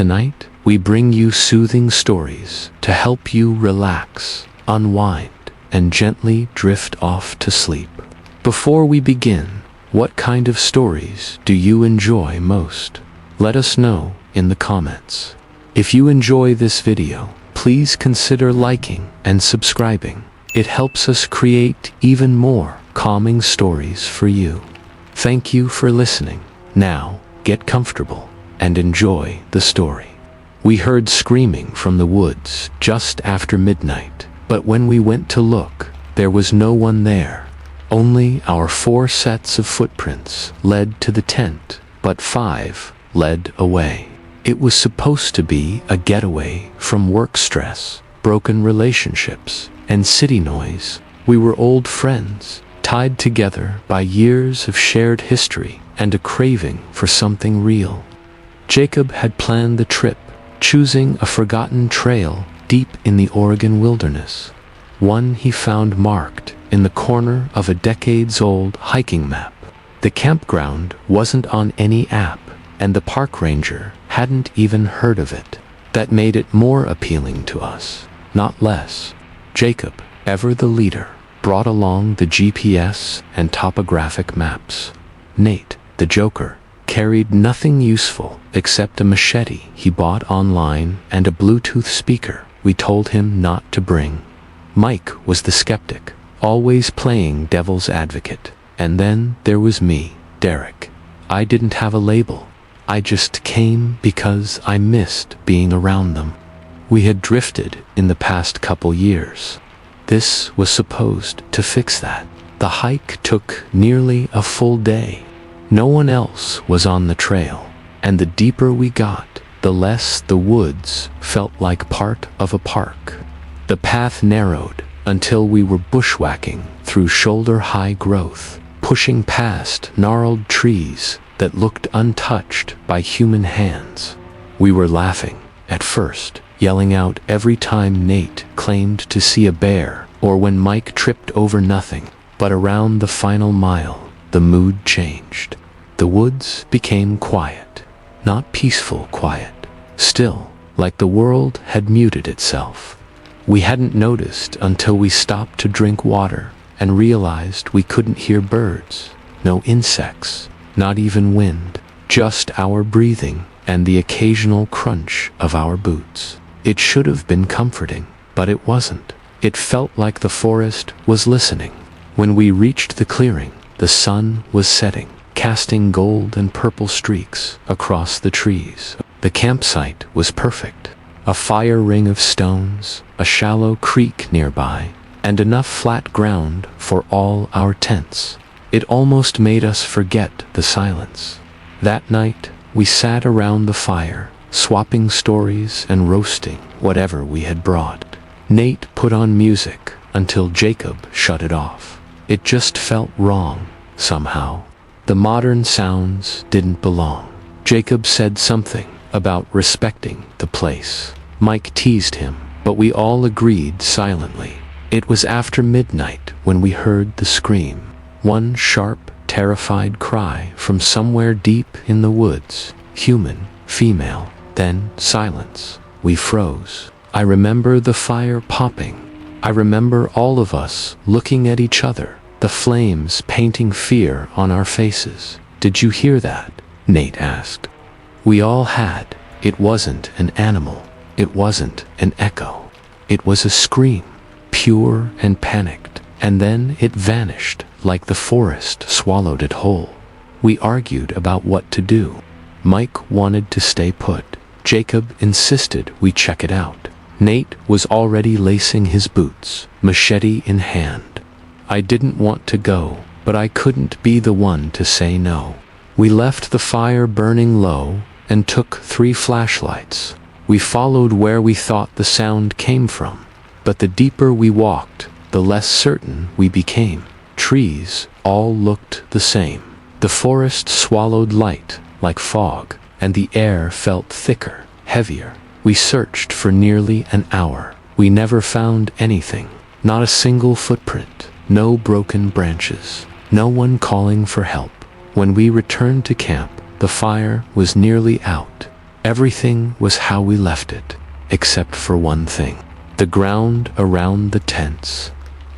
Tonight, we bring you soothing stories to help you relax, unwind, and gently drift off to sleep. Before we begin, what kind of stories do you enjoy most? Let us know in the comments. If you enjoy this video, please consider liking and subscribing. It helps us create even more calming stories for you. Thank you for listening. Now, get comfortable and enjoy the story. We heard screaming from the woods just after midnight, but when we went to look, there was no one there. Only our 4 sets of footprints led to the tent, but 5 led away. It was supposed to be a getaway from work stress, broken relationships, and city noise. We were old friends, tied together by years of shared history and a craving for something real. Jacob had planned the trip, choosing a forgotten trail deep in the Oregon wilderness, one he found marked in the corner of a decades-old hiking map. The campground wasn't on any app, and the park ranger hadn't even heard of it. That made it more appealing to us, not less. Jacob, ever the leader, brought along the GPS and topographic maps. Nate, the joker, carried nothing useful except a machete he bought online and a Bluetooth speaker we told him not to bring. Mike was the skeptic, always playing devil's advocate. And then there was me, Derek. I didn't have a label. I just came because I missed being around them. We had drifted in the past couple years. This was supposed to fix that. The hike took nearly a full day. No one else was on the trail, and the deeper we got, the less the woods felt like part of a park. The path narrowed until we were bushwhacking through shoulder-high growth, pushing past gnarled trees that looked untouched by human hands. We were laughing at first, yelling out every time Nate claimed to see a bear or when Mike tripped over nothing. But around the final mile, the mood changed. The woods became quiet, not peaceful quiet, still, like the world had muted itself. We hadn't noticed until we stopped to drink water and realized we couldn't hear birds, no insects, not even wind, just our breathing and the occasional crunch of our boots. It should have been comforting, but it wasn't. It felt like the forest was listening. When we reached the clearing, the sun was setting, casting gold and purple streaks across the trees. The campsite was perfect. A fire ring of stones, a shallow creek nearby, and enough flat ground for all our tents. It almost made us forget the silence. That night, we sat around the fire, swapping stories and roasting whatever we had brought. Nate put on music until Jacob shut it off. It just felt wrong, somehow. The modern sounds didn't belong. Jacob said something about respecting the place. Mike teased him, but we all agreed silently. It was after midnight when we heard the scream. One sharp, terrified cry from somewhere deep in the woods. Human, female, then silence. We froze. I remember the fire popping. I remember all of us looking at each other, the flames painting fear on our faces. "Did you hear that?" Nate asked. We all had. It wasn't an animal. It wasn't an echo. It was a scream, pure and panicked, and then it vanished like the forest swallowed it whole. We argued about what to do. Mike wanted to stay put. Jacob insisted we check it out. Nate was already lacing his boots, machete in hand. I didn't want to go, but I couldn't be the one to say no. We left the fire burning low and took 3 flashlights. We followed where we thought the sound came from, but the deeper we walked, the less certain we became. Trees all looked the same. The forest swallowed light like fog, and the air felt thicker, heavier. We searched for nearly an hour. We never found anything, not a single footprint, no broken branches, no one calling for help. When we returned to camp, the fire was nearly out. Everything was how we left it, except for one thing: the ground around the tents.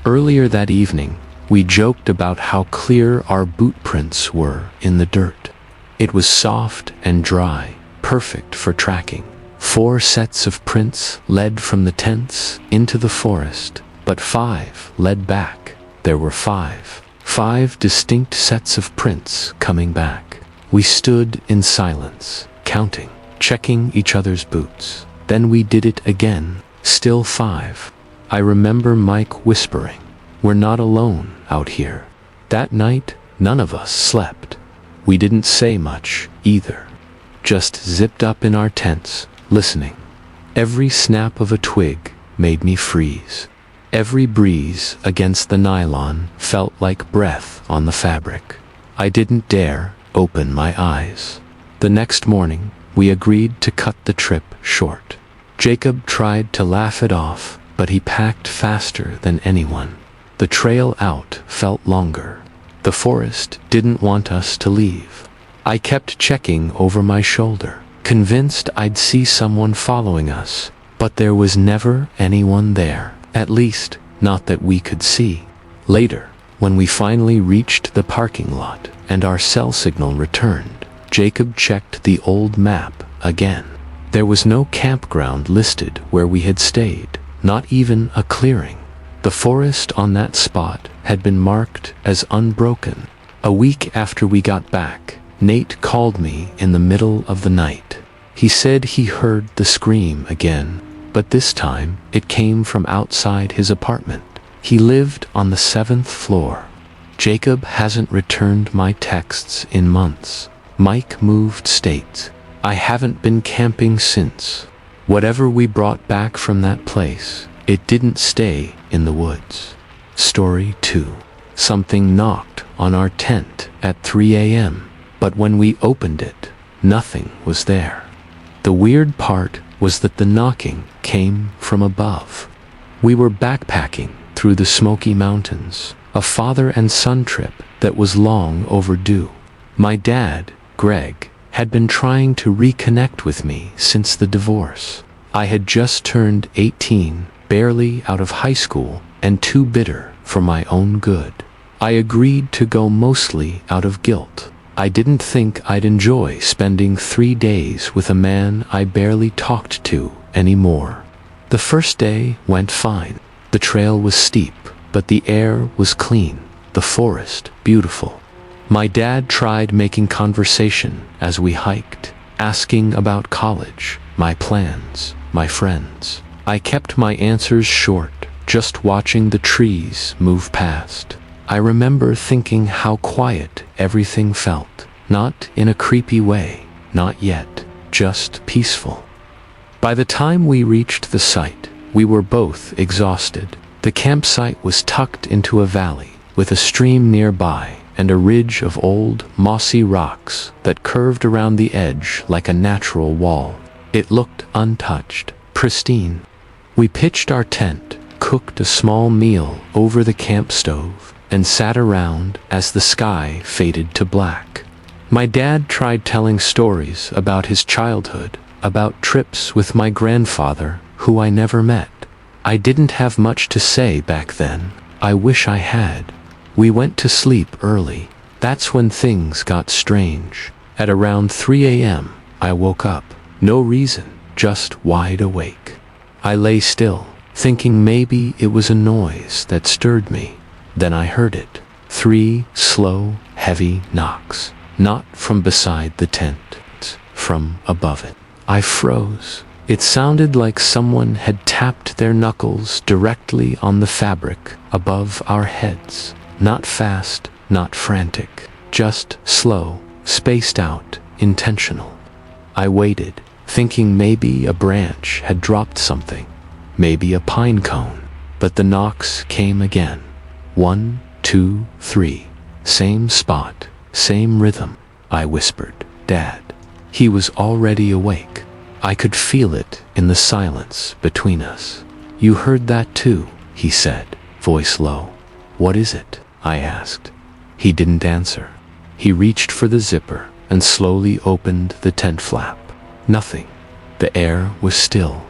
Earlier that evening, we joked about how clear our boot prints were in the dirt. It was soft and dry, perfect for tracking. 4 sets of prints led from the tents into the forest, but 5 led back. There were 5 distinct sets of prints coming back. We stood in silence, counting, checking each other's boots. Then we did it again, still 5. I remember Mike whispering, "We're not alone out here." That night, none of us slept. We didn't say much either, just zipped up in our tents, listening. Every snap of a twig made me freeze. Every breeze against the nylon felt like breath on the fabric. I didn't dare open my eyes. The next morning, we agreed to cut the trip short. Jacob tried to laugh it off, but he packed faster than anyone. The trail out felt longer. The forest didn't want us to leave. I kept checking over my shoulder, convinced I'd see someone following us, but there was never anyone there, at least not that we could see. Later, when we finally reached the parking lot and our cell signal returned, Jacob checked the old map again. There was no campground listed where we had stayed, not even a clearing. The forest on that spot had been marked as unbroken. A week after we got back, Nate called me in the middle of the night. He said he heard the scream again, but this time it came from outside his apartment. He lived on the 7th floor. Jacob hasn't returned my texts in months. Mike moved states. I haven't been camping since. Whatever we brought back from that place, it didn't stay in the woods. Story 2. Something knocked on our tent at 3 a.m., but when we opened it, nothing was there. The weird part was that the knocking came from above. We were backpacking through the Smoky Mountains, a father and son trip that was long overdue. My dad, Greg, had been trying to reconnect with me since the divorce. I had just turned 18, barely out of high school, and too bitter for my own good. I agreed to go mostly out of guilt. I didn't think I'd enjoy spending 3 days with a man I barely talked to anymore. The first day went fine. The trail was steep, but the air was clean, the forest beautiful. My dad tried making conversation as we hiked, asking about college, my plans, my friends. I kept my answers short, just watching the trees move past. I remember thinking how quiet everything felt, not in a creepy way, not yet, just peaceful. By the time we reached the site, we were both exhausted. The campsite was tucked into a valley, with a stream nearby and a ridge of old, mossy rocks that curved around the edge like a natural wall. It looked untouched, pristine. We pitched our tent, cooked a small meal over the camp stove, and sat around as the sky faded to black. My dad tried telling stories about his childhood, about trips with my grandfather, who I never met. I didn't have much to say back then. I wish I had. We went to sleep early. That's when things got strange. At around 3 a.m., I woke up. No reason, just wide awake. I lay still, thinking maybe it was a noise that stirred me. Then I heard it. 3 slow, heavy knocks. Not from beside the tent, from above it. I froze. It sounded like someone had tapped their knuckles directly on the fabric above our heads. Not fast, not frantic, just slow, spaced out, intentional. I waited, thinking maybe a branch had dropped something, maybe a pine cone, but the knocks came again. 1, 2, 3. Same spot, same rhythm. I whispered, "Dad." He was already awake. I could feel it in the silence between us. "You heard that too," he said, voice low. "What is it?" I asked. He didn't answer. He reached for the zipper and slowly opened the tent flap. Nothing. The air was still.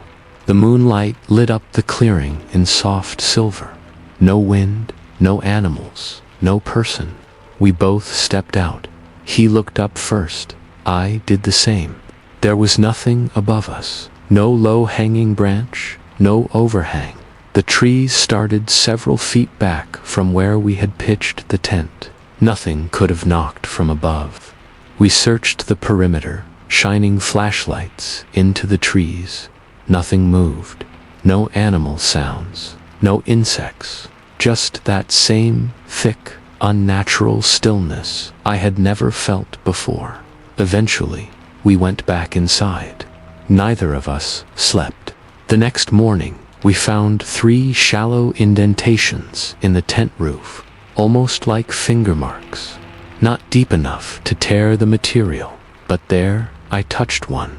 The moonlight lit up the clearing in soft silver. No wind, no animals, no person. We both stepped out. He looked up first. I did the same. There was nothing above us. No low-hanging branch, no overhang. The trees started several feet back from where we had pitched the tent. Nothing could have knocked from above. We searched the perimeter, shining flashlights into the trees. Nothing moved. No animal sounds. No insects. Just that same thick, unnatural stillness I had never felt before. Eventually, we went back inside. Neither of us slept. The next morning, we found 3 shallow indentations in the tent roof, almost like finger marks. Not deep enough to tear the material, but there I touched one.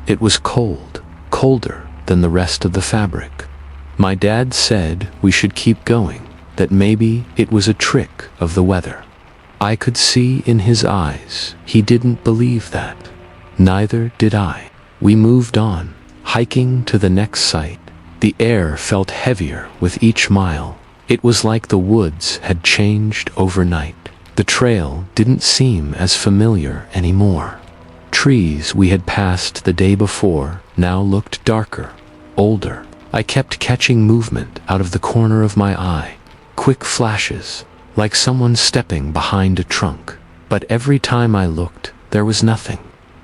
It was cold, colder than the rest of the fabric. My dad said we should keep going, that maybe it was a trick of the weather. I could see in his eyes he didn't believe that. Neither did I. We moved on, hiking to the next site. The air felt heavier with each mile. It was like the woods had changed overnight. The trail didn't seem as familiar anymore. Trees we had passed the day before now looked darker, older. I kept catching movement out of the corner of my eye. Quick flashes, like someone stepping behind a trunk. But every time I looked, there was nothing.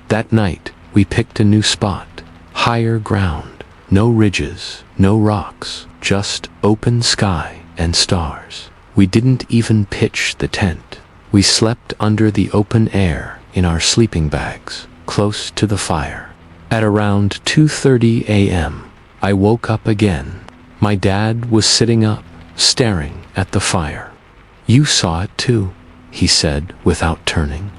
That night, we picked a new spot. Higher ground. No ridges, no rocks, just open sky and stars. We didn't even pitch the tent. We slept under the open air in our sleeping bags, close to the fire. At around 2:30 a.m., I woke up again. My dad was sitting up, staring at the fire. "You saw it too," he said without turning.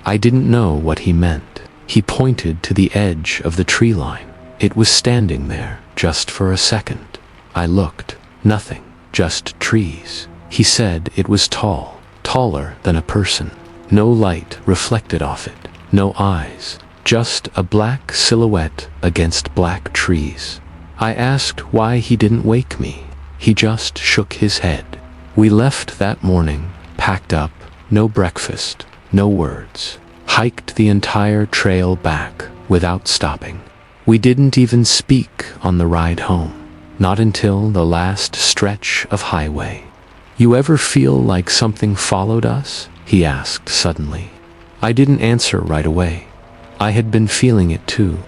I didn't know what he meant. He pointed to the edge of the tree line. It was standing there, just for a second. I looked. Nothing, just trees. He said it was tall, taller than a person. No light reflected off it, no eyes, just a black silhouette against black trees. I asked why he didn't wake me. He just shook his head. We left that morning, packed up, no breakfast, no words. Hiked the entire trail back without stopping. We didn't even speak on the ride home, not until the last stretch of highway. "You ever feel like something followed us?" he asked suddenly. I didn't answer right away. I had been feeling it too.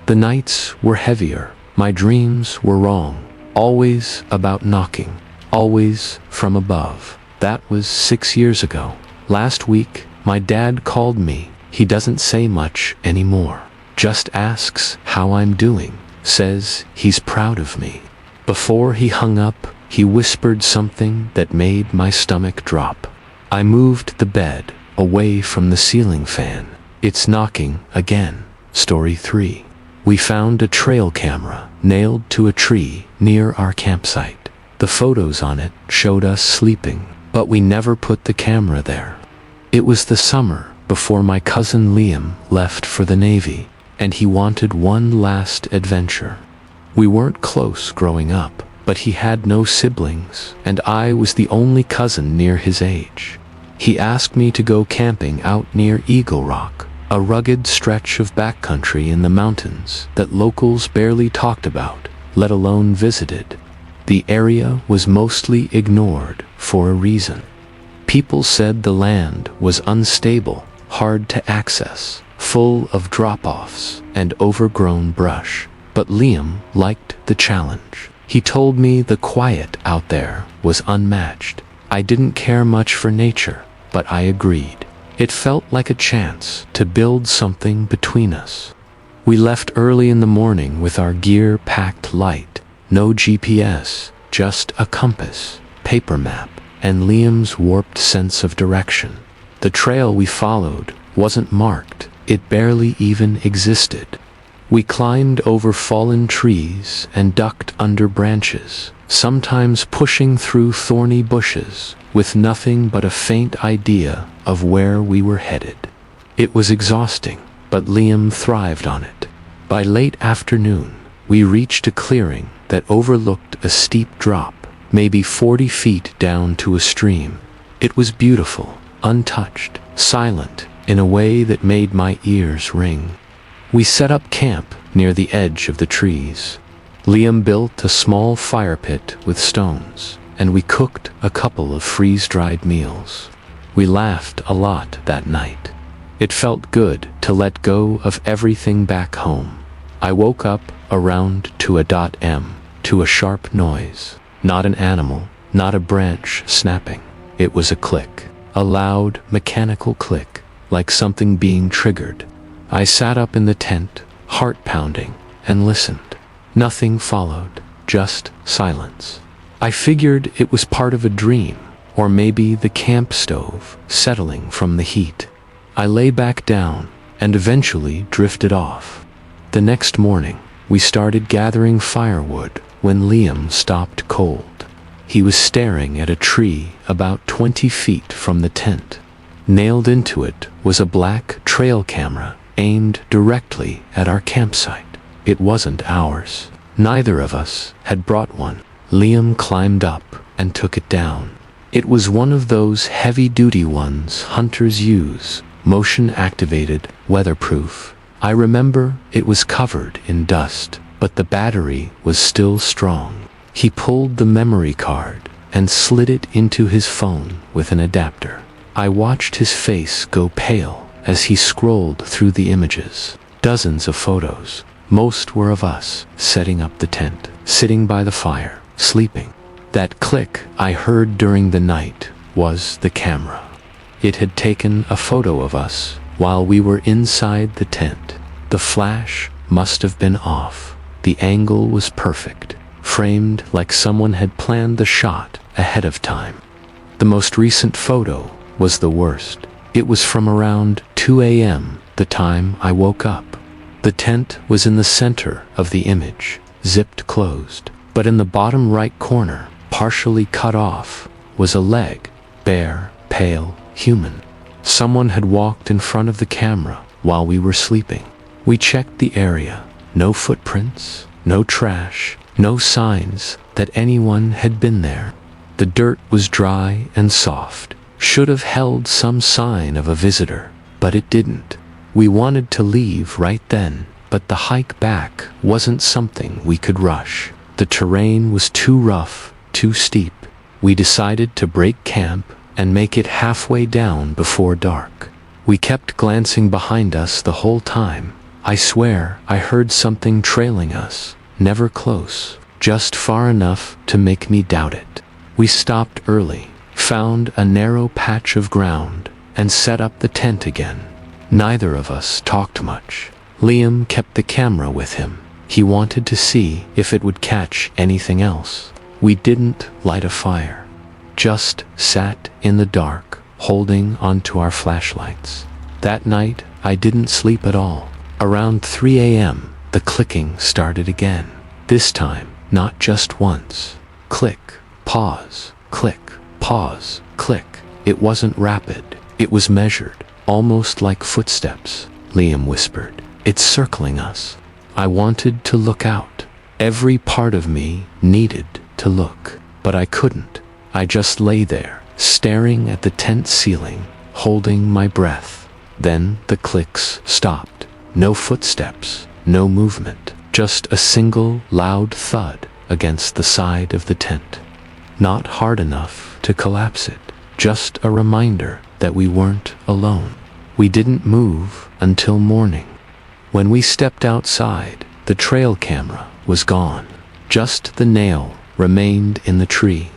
The nights were heavier, my dreams were wrong, always about knocking, always from above. That was 6 years ago. Last week, my dad called me. He doesn't say much anymore. Just asks how I'm doing, says he's proud of me. Before he hung up, he whispered something that made my stomach drop. I moved the bed away from the ceiling fan. It's knocking again. Story 3. We found a trail camera nailed to a tree near our campsite. The photos on it showed us sleeping, but we never put the camera there. It was the summer before my cousin Liam left for the Navy, and he wanted one last adventure. We weren't close growing up, but he had no siblings, and I was the only cousin near his age. He asked me to go camping out near Eagle Rock, a rugged stretch of backcountry in the mountains that locals barely talked about, let alone visited. The area was mostly ignored for a reason. People said the land was unstable, hard to access, full of drop-offs and overgrown brush. But Liam liked the challenge. He told me the quiet out there was unmatched. I didn't care much for nature, but I agreed. It felt like a chance to build something between us. We left early in the morning with our gear packed light. No GPS, just a compass, paper map, and Liam's warped sense of direction. The trail we followed wasn't marked. It barely even existed. We climbed over fallen trees and ducked under branches, sometimes pushing through thorny bushes, with nothing but a faint idea of where we were headed. It was exhausting, but Liam thrived on it. By late afternoon, we reached a clearing that overlooked a steep drop, maybe 40 feet down to a stream. It was beautiful, untouched, silent, in a way that made my ears ring. We set up camp near the edge of the trees. Liam built a small fire pit with stones, and we cooked a couple of freeze-dried meals. We laughed a lot that night. It felt good to let go of everything back home. I woke up around 2 a.m. to a sharp noise. Not an animal, not a branch snapping. It was a click. A loud, mechanical click, like something being triggered. I sat up in the tent, heart pounding, and listened. Nothing followed, just silence. I figured it was part of a dream, or maybe the camp stove settling from the heat. I lay back down and eventually drifted off. The next morning, we started gathering firewood when Liam stopped cold. He was staring at a tree about 20 feet from the tent. Nailed into it was a black trail camera aimed directly at our campsite. It wasn't ours. Neither of us had brought one. Liam climbed up and took it down. It was one of those heavy-duty ones hunters use, motion-activated, weatherproof. I remember it was covered in dust, but the battery was still strong. He pulled the memory card and slid it into his phone with an adapter. I watched his face go pale as he scrolled through the images. Dozens of photos. Most were of us setting up the tent, sitting by the fire, sleeping. That click I heard during the night was the camera. It had taken a photo of us while we were inside the tent. The flash must have been off. The angle was perfect, framed like someone had planned the shot ahead of time. The most recent photo was the worst. It was from around 2 a.m., the time I woke up. The tent was in the center of the image, zipped closed, but in the bottom right corner, partially cut off, was a leg, bare, pale, human. Someone had walked in front of the camera while we were sleeping. We checked the area. No footprints, no trash, no signs that anyone had been there. The dirt was dry and soft. Should have held some sign of a visitor, but it didn't. We wanted to leave right then, but the hike back wasn't something we could rush. The terrain was too rough, too steep. We decided to break camp and make it halfway down before dark. We kept glancing behind us the whole time. I swear I heard something trailing us, never close, just far enough to make me doubt it. We stopped early, found a narrow patch of ground, and set up the tent again. Neither of us talked much. Liam kept the camera with him. He wanted to see if it would catch anything else. We didn't light a fire, just sat in the dark, holding onto our flashlights. That night, I didn't sleep at all. Around 3 a.m., the clicking started again. This time, not just once. Click, pause, click, pause, click. It wasn't rapid. It was measured, almost like footsteps. Liam whispered, "It's circling us." I wanted to look out. Every part of me needed to look, but I couldn't. I just lay there, staring at the tent ceiling, holding my breath. Then the clicks stopped. No footsteps, no movement, just a single loud thud against the side of the tent. Not hard enough to collapse it, just a reminder that we weren't alone. We didn't move until morning. When we stepped outside, the trail camera was gone. Just the nail remained in the tree.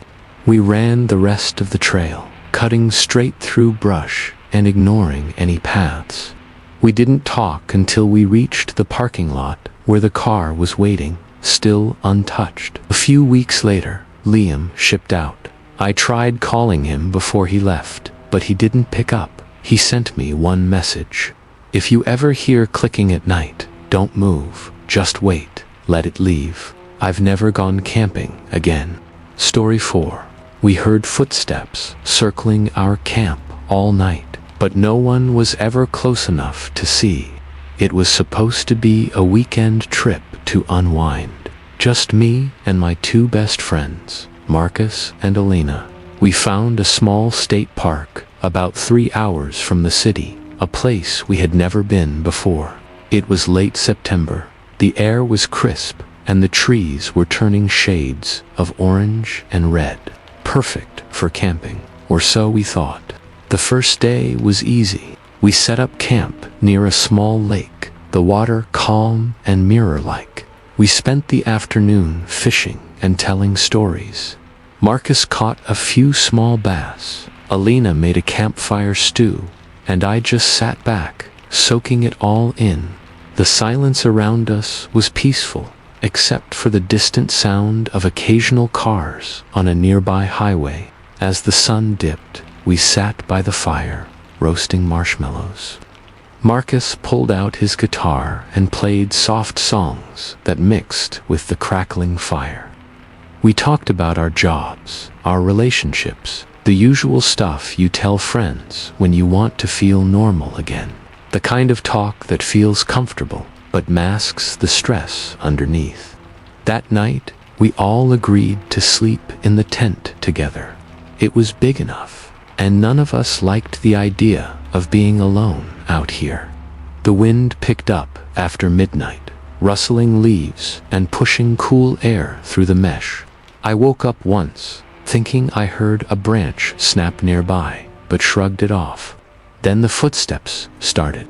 We ran the rest of the trail, cutting straight through brush and ignoring any paths. We didn't talk until we reached the parking lot where the car was waiting, still untouched. A few weeks later, Liam shipped out. I tried calling him before he left, but he didn't pick up. He sent me one message. "If you ever hear clicking at night, don't move, just wait, let it leave. I've never gone camping again." Story 4. We heard footsteps circling our camp all night, but no one was ever close enough to see. It was supposed to be a weekend trip to unwind. Just me and my two best friends, Marcus and Alina. We found a small state park about 3 hours from the city, a place we had never been before. It was late September. The air was crisp and the trees were turning shades of orange and red. Perfect for camping, or so we thought. The first day was easy. We set up camp near a small lake, the water calm and mirror-like. We spent the afternoon fishing and telling stories. Marcus caught a few small bass, Alina made a campfire stew, and I just sat back, soaking it all in. The silence around us was peaceful, except for the distant sound of occasional cars on a nearby highway. As the sun dipped, we sat by the fire, roasting marshmallows. Marcus pulled out his guitar and played soft songs that mixed with the crackling fire. We talked about our jobs, our relationships, the usual stuff you tell friends when you want to feel normal again. The kind of talk that feels comfortable but masks the stress underneath. That night, we all agreed to sleep in the tent together. It was big enough, and none of us liked the idea of being alone out here. The wind picked up after midnight, rustling leaves and pushing cool air through the mesh. I woke up once, thinking I heard a branch snap nearby, but shrugged it off. Then the footsteps started.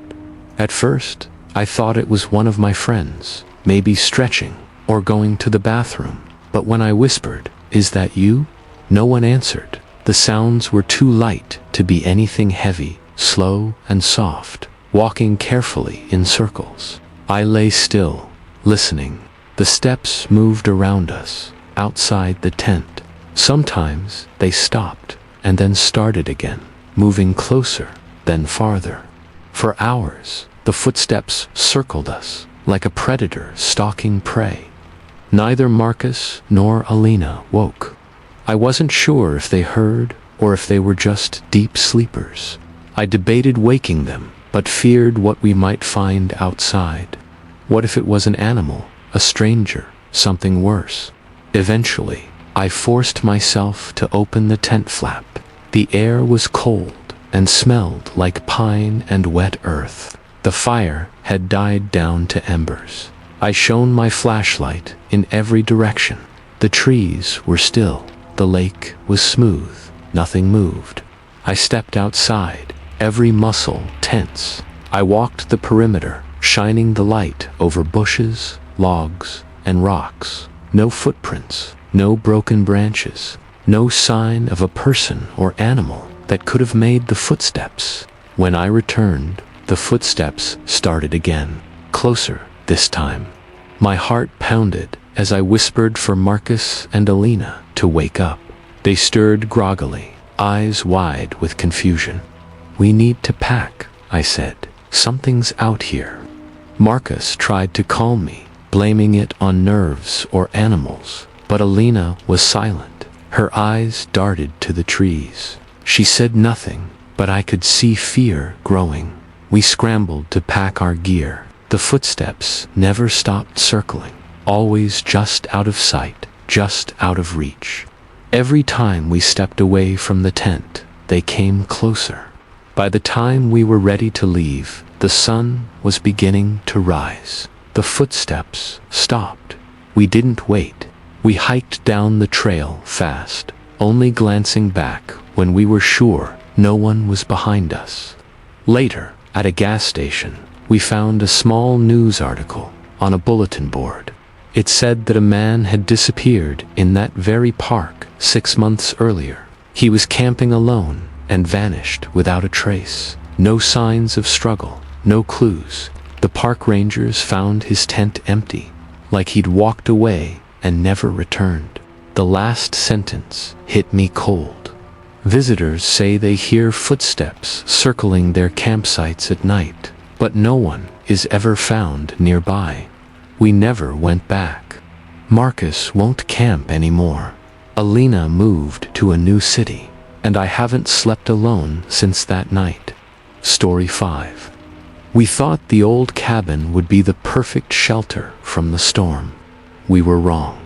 At first, I thought it was one of my friends, maybe stretching or going to the bathroom. But when I whispered, "Is that you?" no one answered. The sounds were too light to be anything heavy, slow and soft, walking carefully in circles. I lay still, listening. The steps moved around us, outside the tent. Sometimes they stopped and then started again, moving closer, then farther. For hours, the footsteps circled us, like a predator stalking prey. Neither Marcus nor Alina woke. I wasn't sure if they heard or if they were just deep sleepers. I debated waking them, but feared what we might find outside. What if it was an animal, a stranger, something worse? Eventually, I forced myself to open the tent flap. The air was cold and smelled like pine and wet earth. The fire had died down to embers. I shone my flashlight in every direction. The trees were still. The lake was smooth. Nothing moved. I stepped outside, every muscle tense. I walked the perimeter, shining the light over bushes, logs, and rocks. No footprints, no broken branches, no sign of a person or animal that could have made the footsteps. When I returned, the footsteps started again, closer this time. My heart pounded as I whispered for Marcus and Alina to wake up. They stirred groggily, eyes wide with confusion. "We need to pack," I said. "Something's out here." Marcus tried to calm me, blaming it on nerves or animals, but Alina was silent. Her eyes darted to the trees. She said nothing, but I could see fear growing. We scrambled to pack our gear. The footsteps never stopped circling, always just out of sight, just out of reach. Every time we stepped away from the tent, they came closer. By the time we were ready to leave, the sun was beginning to rise. The footsteps stopped. We didn't wait. We hiked down the trail fast, only glancing back when we were sure no one was behind us. Later, at a gas station, we found a small news article on a bulletin board. It said that a man had disappeared in that very park 6 months earlier. He was camping alone and vanished without a trace. No signs of struggle, no clues. The park rangers found his tent empty, like he'd walked away and never returned. The last sentence hit me cold. Visitors say they hear footsteps circling their campsites at night, but no one is ever found nearby. We never went back. Marcus won't camp anymore. Alina moved to a new city, and I haven't slept alone since that night. Story 5. We thought the old cabin would be the perfect shelter from the storm. We were wrong.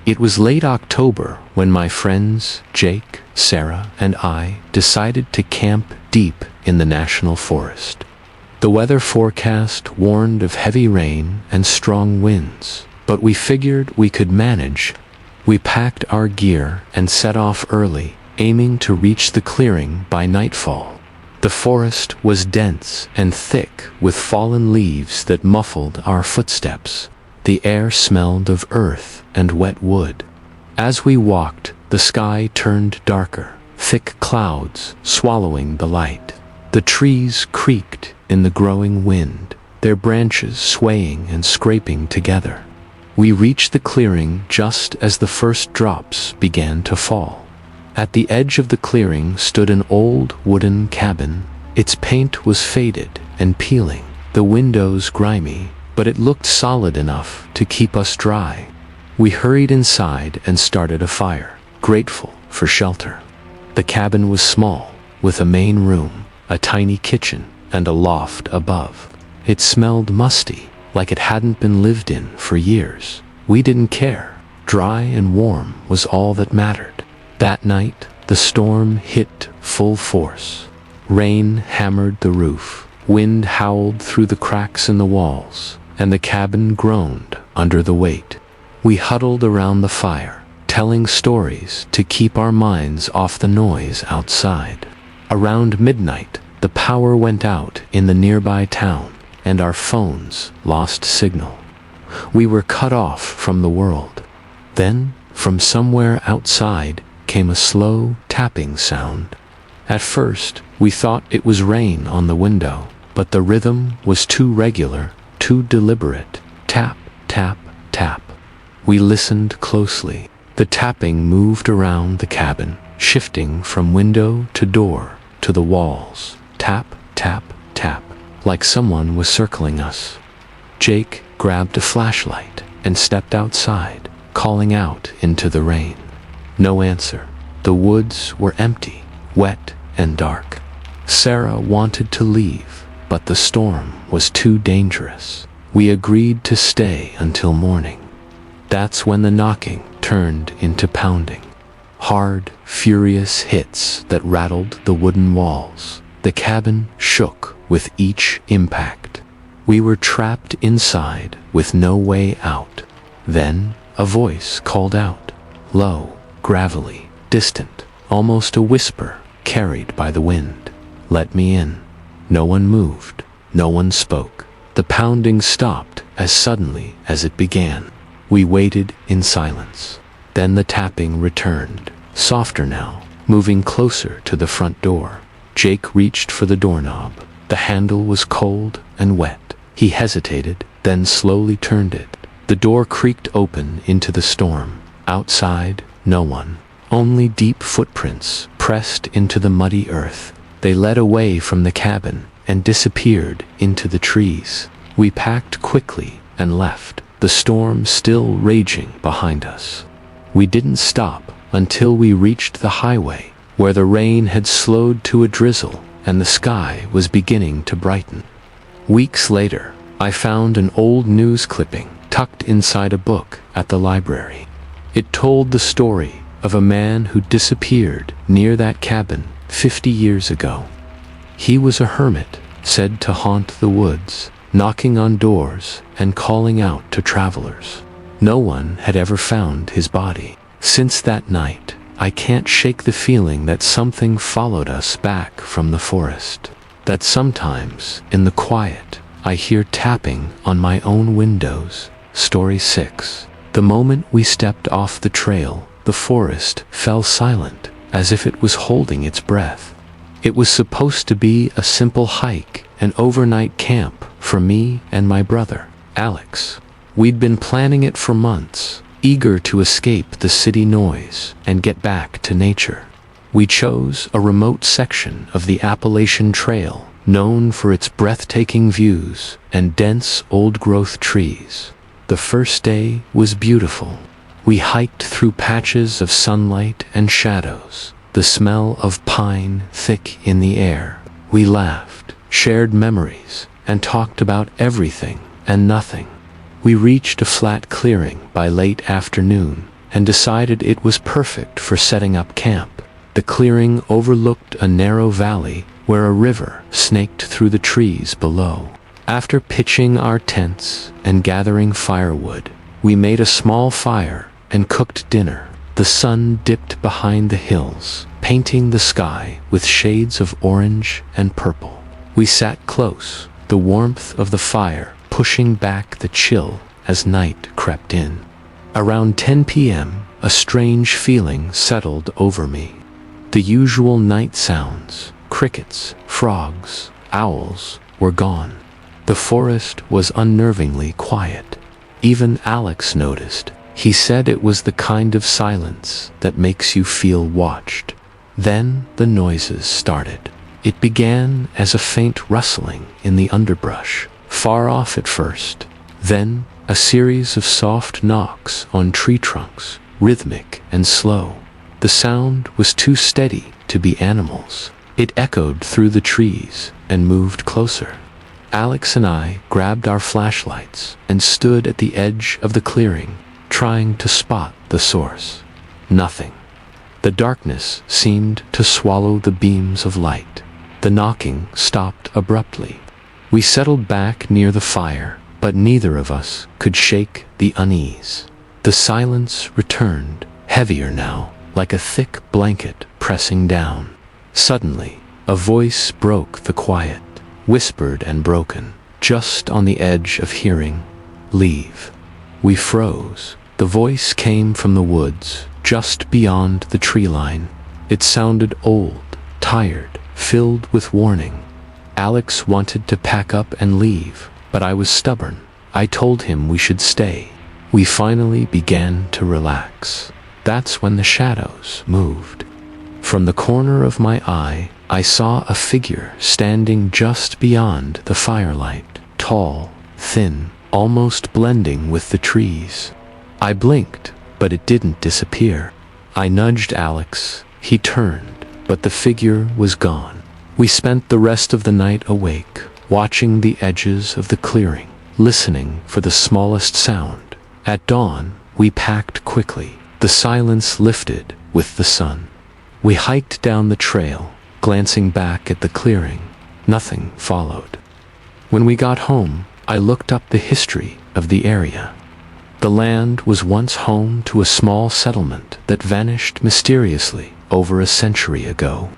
It was late October when my friends, Jake, Sarah, and I decided to camp deep in the national forest. The weather forecast warned of heavy rain and strong winds, but we figured we could manage. We packed our gear and set off early, aiming to reach the clearing by nightfall. The forest was dense and thick with fallen leaves that muffled our footsteps. The air smelled of earth and wet wood. As we walked, the sky turned darker, thick clouds swallowing the light. The trees creaked in the growing wind, their branches swaying and scraping together. We reached the clearing just as the first drops began to fall. At the edge of the clearing stood an old wooden cabin. Its paint was faded and peeling, the windows grimy, but it looked solid enough to keep us dry. We hurried inside and started a fire, grateful for shelter. The cabin was small, with a main room, a tiny kitchen, and a loft above. It smelled musty, like it hadn't been lived in for years. We didn't care. Dry and warm was all that mattered. That night, the storm hit full force. Rain hammered the roof, wind howled through the cracks in the walls, and the cabin groaned under the weight. We huddled around the fire, telling stories to keep our minds off the noise outside. Around midnight, the power went out in the nearby town, and our phones lost signal. We were cut off from the world. Then, from somewhere outside, came a slow tapping sound. At first, we thought it was rain on the window, but the rhythm was too regular, too deliberate. Tap, tap, tap. We listened closely. The tapping moved around the cabin, shifting from window to door to the walls. Tap, tap, tap, like someone was circling us. Jake grabbed a flashlight and stepped outside, calling out into the rain. No answer. The woods were empty, wet and dark. Sarah wanted to leave, but the storm was too dangerous. We agreed to stay until morning. That's when the knocking turned into pounding. Hard, furious hits that rattled the wooden walls. The cabin shook with each impact. We were trapped inside with no way out. Then a voice called out, low, gravelly, distant, almost a whisper carried by the wind. Let me in. No one moved. No one spoke. The pounding stopped as suddenly as it began. We waited in silence. Then the tapping returned, softer now, moving closer to the front door. Jake reached for the doorknob. The handle was cold and wet. He hesitated, then slowly turned it. The door creaked open into the storm. Outside, no one. Only deep footprints pressed into the muddy earth. They led away from the cabin and disappeared into the trees. We packed quickly and left, the storm still raging behind us. We didn't stop until we reached the highway, where the rain had slowed to a drizzle and the sky was beginning to brighten. Weeks later, I found an old news clipping tucked inside a book at the library. It told the story of a man who disappeared near that cabin 50 years ago. He was a hermit, said to haunt the woods, knocking on doors and calling out to travelers. No one had ever found his body. Since that night, I can't shake the feeling that something followed us back from the forest. That sometimes, in the quiet, I hear tapping on my own windows. Story 6. The moment we stepped off the trail, the forest fell silent, as if it was holding its breath. It was supposed to be a simple hike, an overnight camp for me and my brother, Alex. We'd been planning it for months, eager to escape the city noise and get back to nature. We chose a remote section of the Appalachian Trail, known for its breathtaking views and dense old-growth trees. The first day was beautiful. We hiked through patches of sunlight and shadows, the smell of pine thick in the air. We laughed, shared memories, and talked about everything and nothing. We reached a flat clearing by late afternoon and decided it was perfect for setting up camp. The clearing overlooked a narrow valley where a river snaked through the trees below. After pitching our tents and gathering firewood, we made a small fire and cooked dinner. The sun dipped behind the hills, painting the sky with shades of orange and purple. We sat close, the warmth of the fire pushing back the chill as night crept in. Around 10 p.m., a strange feeling settled over me. The usual night sounds, crickets, frogs, owls, were gone. The forest was unnervingly quiet. Even Alex noticed. He said it was the kind of silence that makes you feel watched. Then the noises started. It began as a faint rustling in the underbrush, far off at first. Then a series of soft knocks on tree trunks, rhythmic and slow. The sound was too steady to be animals. It echoed through the trees and moved closer. Alex and I grabbed our flashlights and stood at the edge of the clearing, trying to spot the source. Nothing. The darkness seemed to swallow the beams of light. The knocking stopped abruptly. We settled back near the fire, but neither of us could shake the unease. The silence returned, heavier now, like a thick blanket pressing down. Suddenly, a voice broke the quiet, whispered and broken, just on the edge of hearing. "Leave." We froze. The voice came from the woods, just beyond the tree line. It sounded old, tired, filled with warning. Alex wanted to pack up and leave, but I was stubborn. I told him we should stay. We finally began to relax. That's when the shadows moved. From the corner of my eye, I saw a figure standing just beyond the firelight, tall, thin, almost blending with the trees. I blinked, but it didn't disappear. I nudged Alex. He turned, but the figure was gone. We spent the rest of the night awake, watching the edges of the clearing, listening for the smallest sound. At dawn, we packed quickly. The silence lifted with the sun. We hiked down the trail, glancing back at the clearing. Nothing followed. When we got home, I looked up the history of the area. The land was once home to a small settlement that vanished mysteriously over a century ago.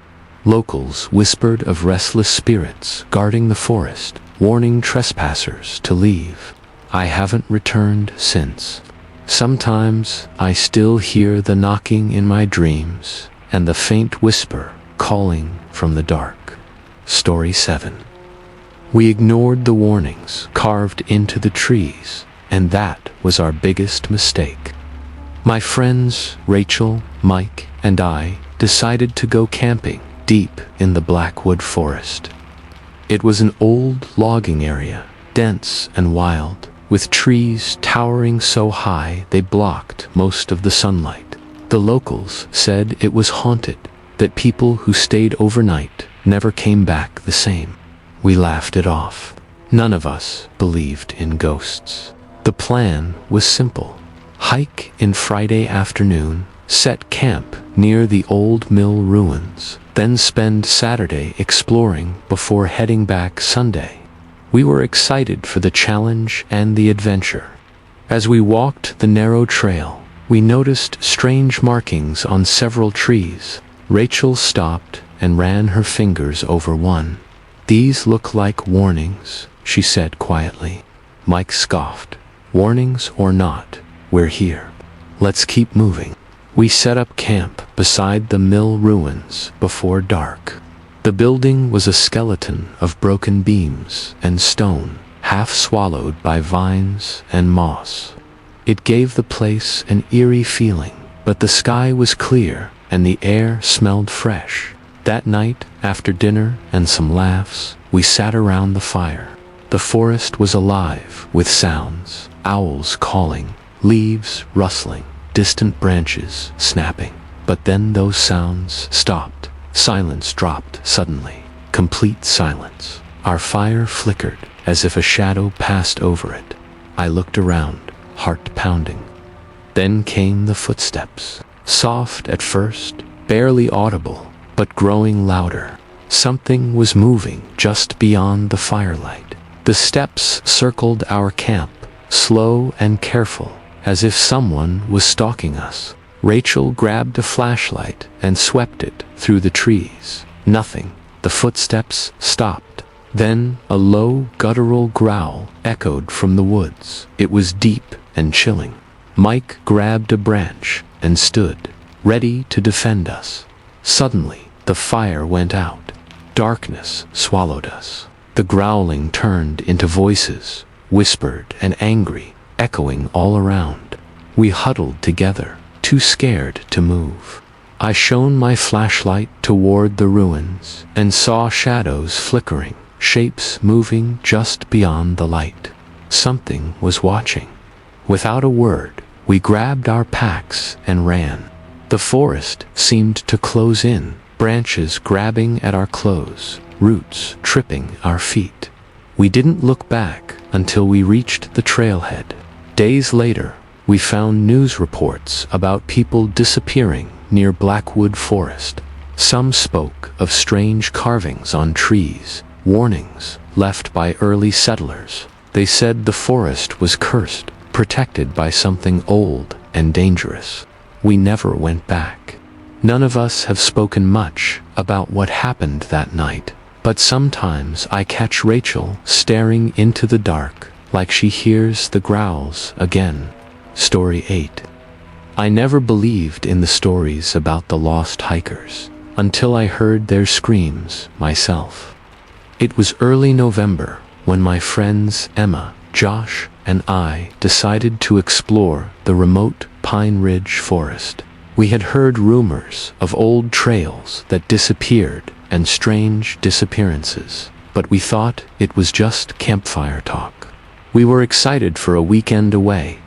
Locals whispered of restless spirits guarding the forest, warning trespassers to leave. I haven't returned since. Sometimes I still hear the knocking in my dreams and the faint whisper calling from the dark. Story 7. We ignored the warnings carved into the trees, and that was our biggest mistake. My friends, Rachel, Mike, and I decided to go camping deep in the Blackwood forest. It was an old logging area, dense and wild, with trees towering so high they blocked most of the sunlight. The locals said it was haunted, that people who stayed overnight never came back the same. We laughed it off. None of us believed in ghosts. The plan was simple. Hike in Friday afternoon, set camp near the old mill ruins, then spend Saturday exploring before heading back Sunday. We were excited for the challenge and the adventure. As we walked the narrow trail, we noticed strange markings on several trees. Rachel stopped and ran her fingers over one. "These look like warnings," she said quietly. Mike scoffed. "Warnings or not, we're here. Let's keep moving." We set up camp beside the mill ruins before dark. The building was a skeleton of broken beams and stone, half swallowed by vines and moss. It gave the place an eerie feeling, but the sky was clear and the air smelled fresh. That night, after dinner and some laughs, we sat around the fire. The forest was alive with sounds, owls calling, leaves rustling, distant branches snapping. But then those sounds stopped. Silence dropped suddenly. Complete silence. Our fire flickered, as if a shadow passed over it. I looked around, heart pounding. Then came the footsteps. Soft at first, barely audible, but growing louder. Something was moving just beyond the firelight. The steps circled our camp, slow and careful, as if someone was stalking us. Rachel grabbed a flashlight and swept it through the trees. Nothing. The footsteps stopped. Then a low, guttural growl echoed from the woods. It was deep and chilling. Mike grabbed a branch and stood, ready to defend us. Suddenly, the fire went out. Darkness swallowed us. The growling turned into voices, whispered and angry, echoing all around. We huddled together, too scared to move. I shone my flashlight toward the ruins and saw shadows flickering, shapes moving just beyond the light. Something was watching. Without a word, we grabbed our packs and ran. The forest seemed to close in, branches grabbing at our clothes, roots tripping our feet. We didn't look back until we reached the trailhead. Days later, we found news reports about people disappearing near Blackwood Forest. Some spoke of strange carvings on trees, warnings left by early settlers. They said the forest was cursed, protected by something old and dangerous. We never went back. None of us have spoken much about what happened that night, but sometimes I catch Rachel staring into the dark like she hears the growls again. Story 8. I never believed in the stories about the lost hikers until I heard their screams myself. It was early November when my friends Emma, Josh, and I decided to explore the remote Pine Ridge forest. We had heard rumors of old trails that disappeared and strange disappearances, but we thought it was just campfire talk. We were excited for a weekend away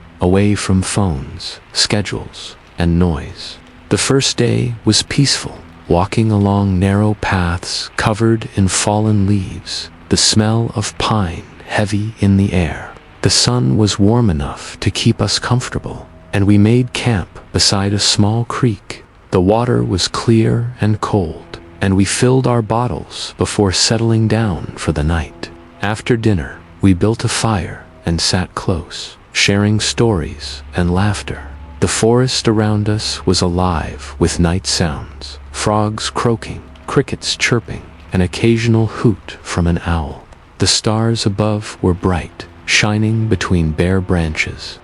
from phones, schedules, and noise. The first day was peaceful, walking along narrow paths covered in fallen leaves, the smell of pine heavy in the air. The sun was warm enough to keep us comfortable, and we made camp beside a small creek. The water was clear and cold, and we filled our bottles before settling down for the night. After dinner, we built a fire and sat close, sharing stories and laughter. The forest around us was alive with night sounds, frogs croaking, crickets chirping, an occasional hoot from an owl. The stars above were bright, shining between bare branches.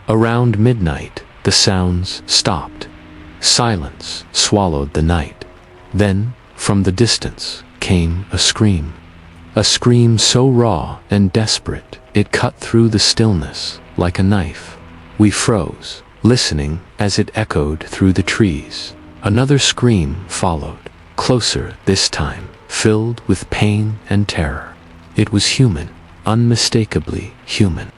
Around midnight, the sounds stopped. Silence swallowed the night. Then, from the distance, came a scream. A scream so raw and desperate, it cut through the stillness like a knife. We froze, listening as it echoed through the trees. Another scream followed, closer this time, filled with pain and terror. It was human, unmistakably human.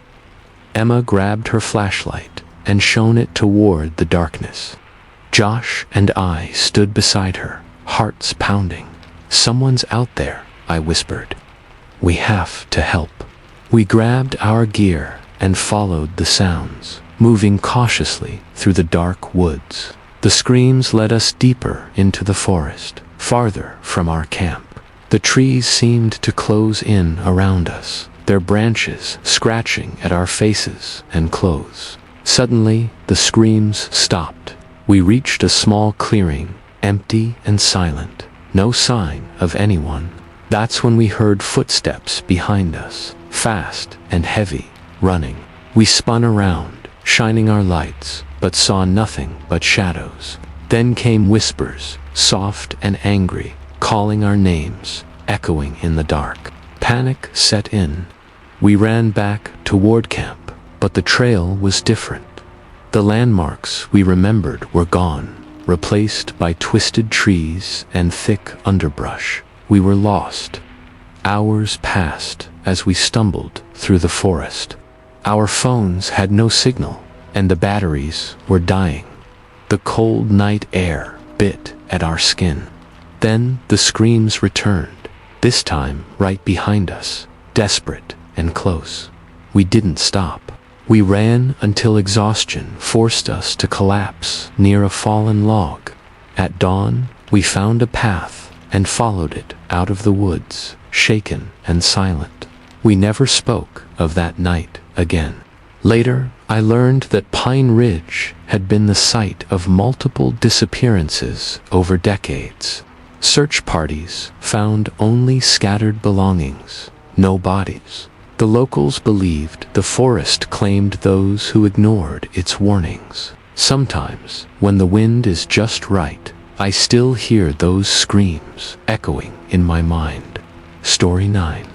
Emma grabbed her flashlight and shone it toward the darkness. Josh and I stood beside her, hearts pounding. "Someone's out there," I whispered. "We have to help." We grabbed our gear and followed the sounds, moving cautiously through the dark woods. The screams led us deeper into the forest, farther from our camp. The trees seemed to close in around us, their branches scratching at our faces and clothes. Suddenly, the screams stopped. We reached a small clearing, empty and silent, no sign of anyone. That's when we heard footsteps behind us, fast and heavy, running. We spun around, shining our lights, but saw nothing but shadows. Then came whispers, soft and angry, calling our names, echoing in the dark. Panic set in. We ran back toward camp, but the trail was different. The landmarks we remembered were gone, replaced by twisted trees and thick underbrush. We were lost. Hours passed as we stumbled through the forest. Our phones had no signal, and the batteries were dying. The cold night air bit at our skin. Then the screams returned, this time right behind us, desperate and close. We didn't stop. We ran until exhaustion forced us to collapse near a fallen log. At dawn, we found a path and followed it out of the woods, shaken and silent. We never spoke of that night again. Later, I learned that Pine Ridge had been the site of multiple disappearances over decades. Search parties found only scattered belongings, no bodies. The locals believed the forest claimed those who ignored its warnings. Sometimes, when the wind is just right, I still hear those screams echoing in my mind. Story 9.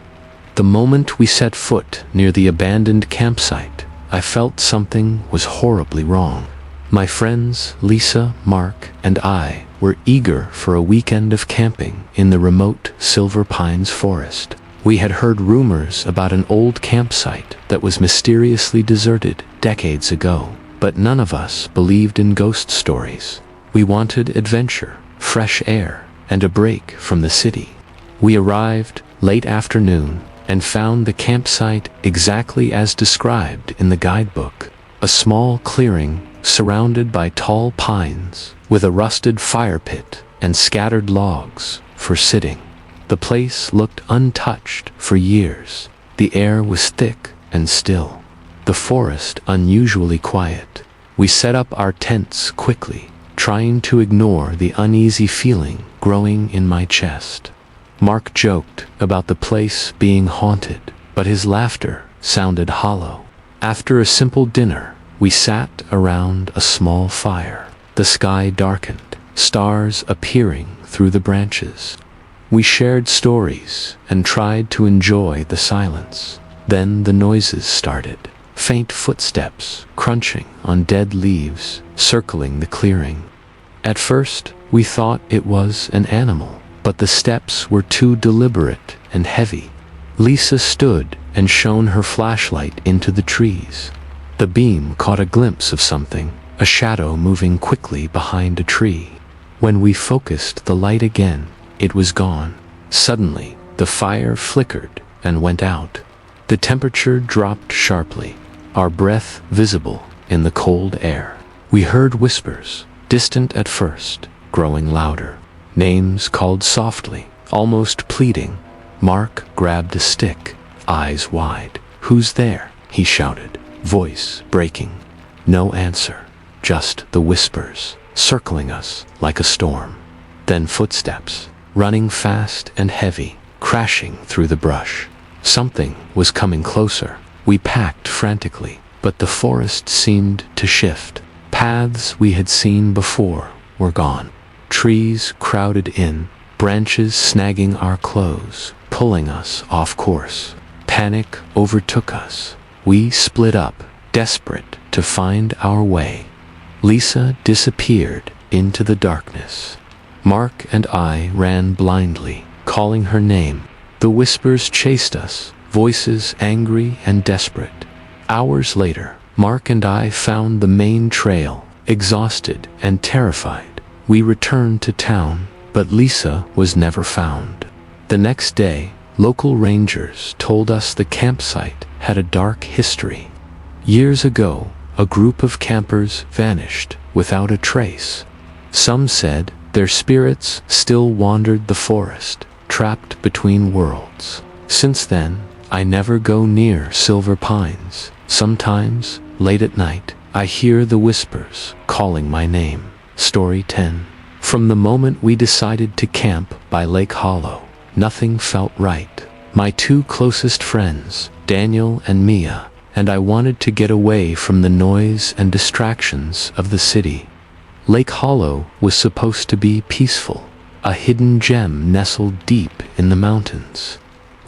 The moment we set foot near the abandoned campsite, I felt something was horribly wrong. My friends Lisa, Mark, and I were eager for a weekend of camping in the remote Silver Pines forest. We had heard rumors about an old campsite that was mysteriously deserted decades ago, but none of us believed in ghost stories. We wanted adventure, fresh air, and a break from the city. We arrived late afternoon and found the campsite exactly as described in the guidebook. A small clearing surrounded by tall pines with a rusted fire pit and scattered logs for sitting. The place looked untouched for years. The air was thick and still. The forest unusually quiet. We set up our tents quickly, trying to ignore the uneasy feeling growing in my chest. Mark joked about the place being haunted, but his laughter sounded hollow. After a simple dinner, we sat around a small fire. The sky darkened, stars appearing through the branches. We shared stories and tried to enjoy the silence. Then the noises started. Faint footsteps crunching on dead leaves, circling the clearing. At first, we thought it was an animal, but the steps were too deliberate and heavy. Lisa stood and shone her flashlight into the trees. The beam caught a glimpse of something, a shadow moving quickly behind a tree. When we focused the light again, it was gone. Suddenly, the fire flickered and went out. The temperature dropped sharply, our breath visible in the cold air. We heard whispers, distant at first, growing louder. Names called softly, almost pleading. Mark grabbed a stick, eyes wide. "Who's there?" he shouted, voice breaking. No answer, just the whispers, circling us like a storm. Then footsteps, running fast and heavy, crashing through the brush. Something was coming closer. We packed frantically, but the forest seemed to shift. Paths we had seen before were gone. Trees crowded in, branches snagging our clothes, pulling us off course. Panic overtook us. We split up, desperate to find our way. Lisa disappeared into the darkness. Mark and I ran blindly, calling her name. The whispers chased us, voices angry and desperate. Hours later, Mark and I found the main trail, exhausted and terrified. We returned to town, but Lisa was never found. The next day, local rangers told us the campsite had a dark history. Years ago, a group of campers vanished without a trace. Some said their spirits still wandered the forest, trapped between worlds. Since then, I never go near Silver Pines. Sometimes, late at night, I hear the whispers calling my name. Story 10. From the moment we decided to camp by Lake Hollow, nothing felt right. My two closest friends, Daniel and Mia, and I wanted to get away from the noise and distractions of the city. Lake Hollow was supposed to be peaceful, a hidden gem nestled deep in the mountains.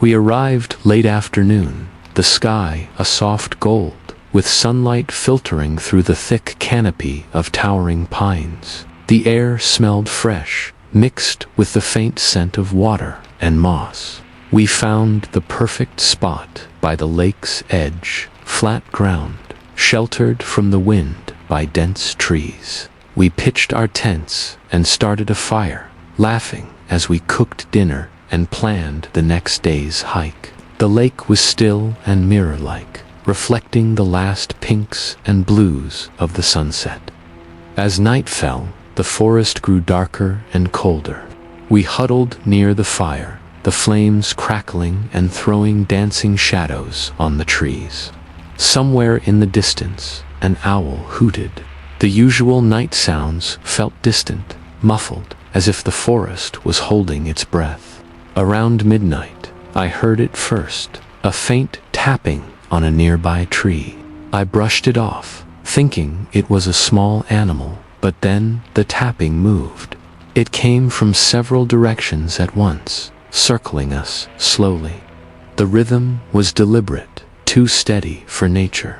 We arrived late afternoon, the sky a soft gold, with sunlight filtering through the thick canopy of towering pines. The air smelled fresh, mixed with the faint scent of water and moss. We found the perfect spot by the lake's edge, flat ground, sheltered from the wind by dense trees. We pitched our tents and started a fire, laughing as we cooked dinner and planned the next day's hike. The lake was still and mirror-like, reflecting the last pinks and blues of the sunset. As night fell, the forest grew darker and colder. We huddled near the fire, the flames crackling and throwing dancing shadows on the trees. Somewhere in the distance, an owl hooted. The usual night sounds felt distant, muffled, as if the forest was holding its breath. Around midnight, I heard it first, a faint tapping on a nearby tree. I brushed it off, thinking it was a small animal, but then the tapping moved. It came from several directions at once, circling us slowly. The rhythm was deliberate, too steady for nature.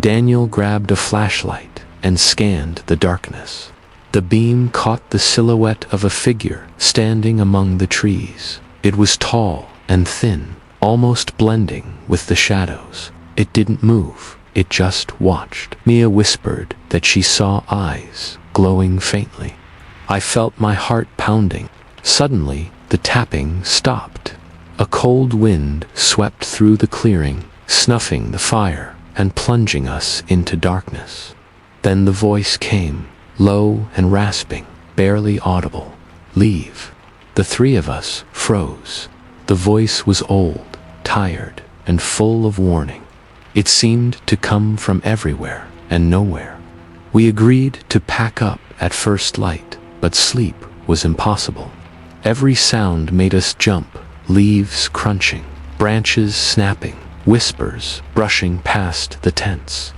Daniel grabbed a flashlight and scanned the darkness. The beam caught the silhouette of a figure standing among the trees. It was tall and thin, almost blending with the shadows. It didn't move, it just watched. Mia whispered that she saw eyes glowing faintly. I felt my heart pounding. Suddenly, the tapping stopped. A cold wind swept through the clearing, snuffing the fire and plunging us into darkness. Then the voice came, low and rasping, barely audible. "Leave." The three of us froze. The voice was old, tired, and full of warning. It seemed to come from everywhere and nowhere. We agreed to pack up at first light, but sleep was impossible. Every sound made us jump, leaves crunching, branches snapping, whispers brushing past the tents.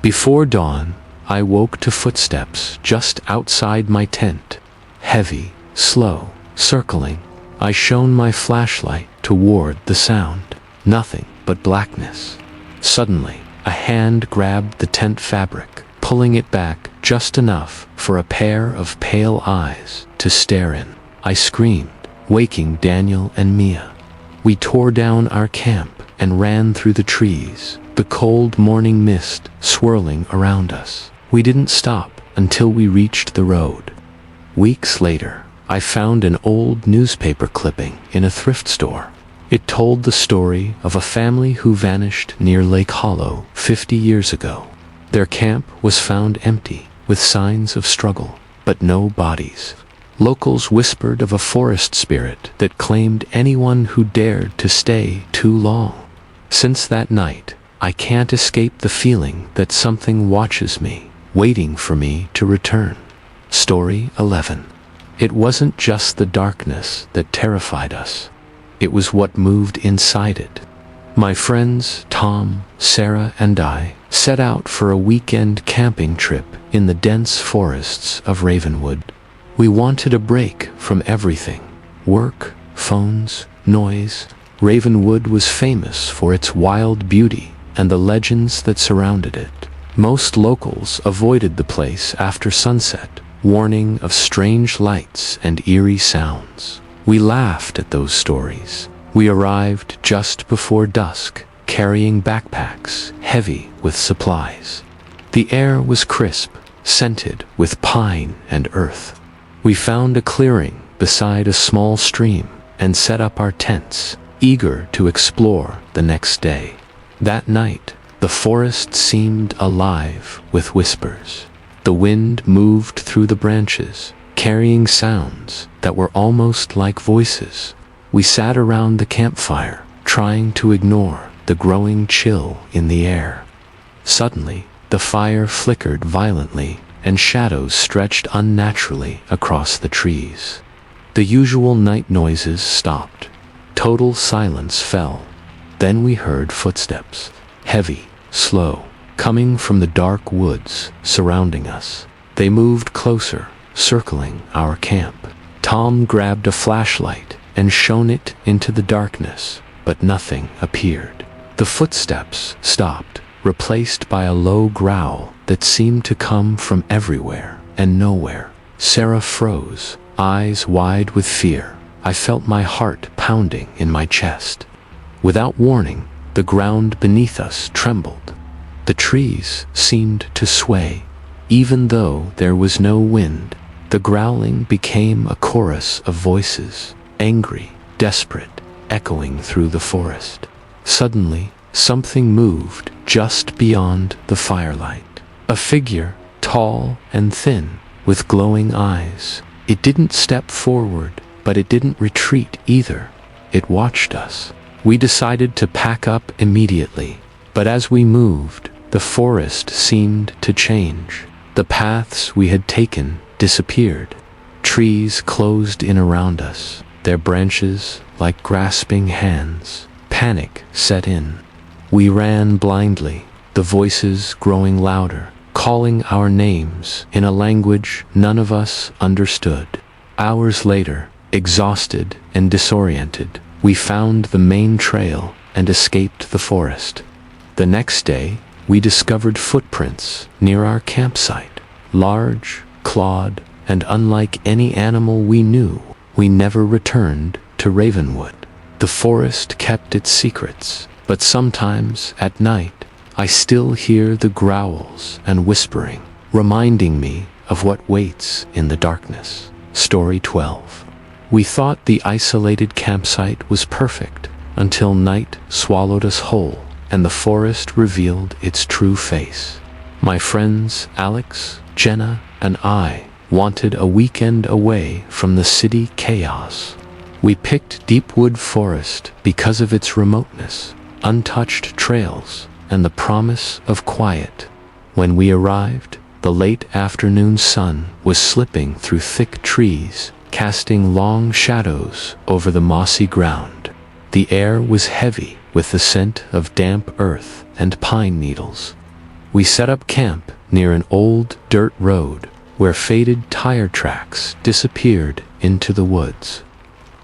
Before dawn, I woke to footsteps just outside my tent. Heavy, slow, circling. I shone my flashlight toward the sound. Nothing but blackness. Suddenly, a hand grabbed the tent fabric, pulling it back just enough for a pair of pale eyes to stare in. I screamed, waking Daniel and Mia. We tore down our camp and ran through the trees, the cold morning mist swirling around us. We didn't stop until we reached the road. Weeks later, I found an old newspaper clipping in a thrift store. It told the story of a family who vanished near Lake Hollow 50 years ago. Their camp was found empty, with signs of struggle, but no bodies. Locals whispered of a forest spirit that claimed anyone who dared to stay too long. Since that night, I can't escape the feeling that something watches me, waiting for me to return. Story 11. It wasn't just the darkness that terrified us. It was what moved inside it. My friends, Tom, Sarah, and I set out for a weekend camping trip in the dense forests of Ravenwood. We wanted a break from everything. Work, phones, noise. Ravenwood was famous for its wild beauty and the legends that surrounded it. Most locals avoided the place after sunset, warning of strange lights and eerie sounds. We laughed at those stories. We arrived just before dusk, carrying backpacks heavy with supplies. The air was crisp, scented with pine and earth. We found a clearing beside a small stream and set up our tents, eager to explore the next day. That night, the forest seemed alive with whispers. The wind moved through the branches, carrying sounds that were almost like voices. We sat around the campfire, trying to ignore the growing chill in the air. Suddenly, the fire flickered violently, and shadows stretched unnaturally across the trees. The usual night noises stopped. Total silence fell. Then we heard footsteps, heavy, slow, coming from the dark woods surrounding us. They moved closer, circling our camp. Tom grabbed a flashlight and shone it into the darkness, but nothing appeared. The footsteps stopped, replaced by a low growl that seemed to come from everywhere and nowhere. Sarah froze, eyes wide with fear. I felt my heart pounding in my chest. Without warning, the ground beneath us trembled. The trees seemed to sway. Even though there was no wind, the growling became a chorus of voices, angry, desperate, echoing through the forest. Suddenly, something moved just beyond the firelight. A figure, tall and thin, with glowing eyes. It didn't step forward, but it didn't retreat either. It watched us. We decided to pack up immediately, but as we moved, the forest seemed to change. The paths we had taken disappeared. Trees closed in around us, their branches like grasping hands. Panic set in. We ran blindly, the voices growing louder, calling our names in a language none of us understood. Hours later, exhausted and disoriented, we found the main trail and escaped the forest. The next day, we discovered footprints near our campsite. Large, clawed, and unlike any animal we knew. We never returned to Ravenwood. The forest kept its secrets, but sometimes at night, I still hear the growls and whispering, reminding me of what waits in the darkness. Story 12. We thought the isolated campsite was perfect until night swallowed us whole and the forest revealed its true face. My friends Alex, Jenna, and I wanted a weekend away from the city chaos. We picked Deepwood Forest because of its remoteness, untouched trails, and the promise of quiet. When we arrived, the late afternoon sun was slipping through thick trees, casting long shadows over the mossy ground. The air was heavy with the scent of damp earth and pine needles. We set up camp near an old dirt road where faded tire tracks disappeared into the woods.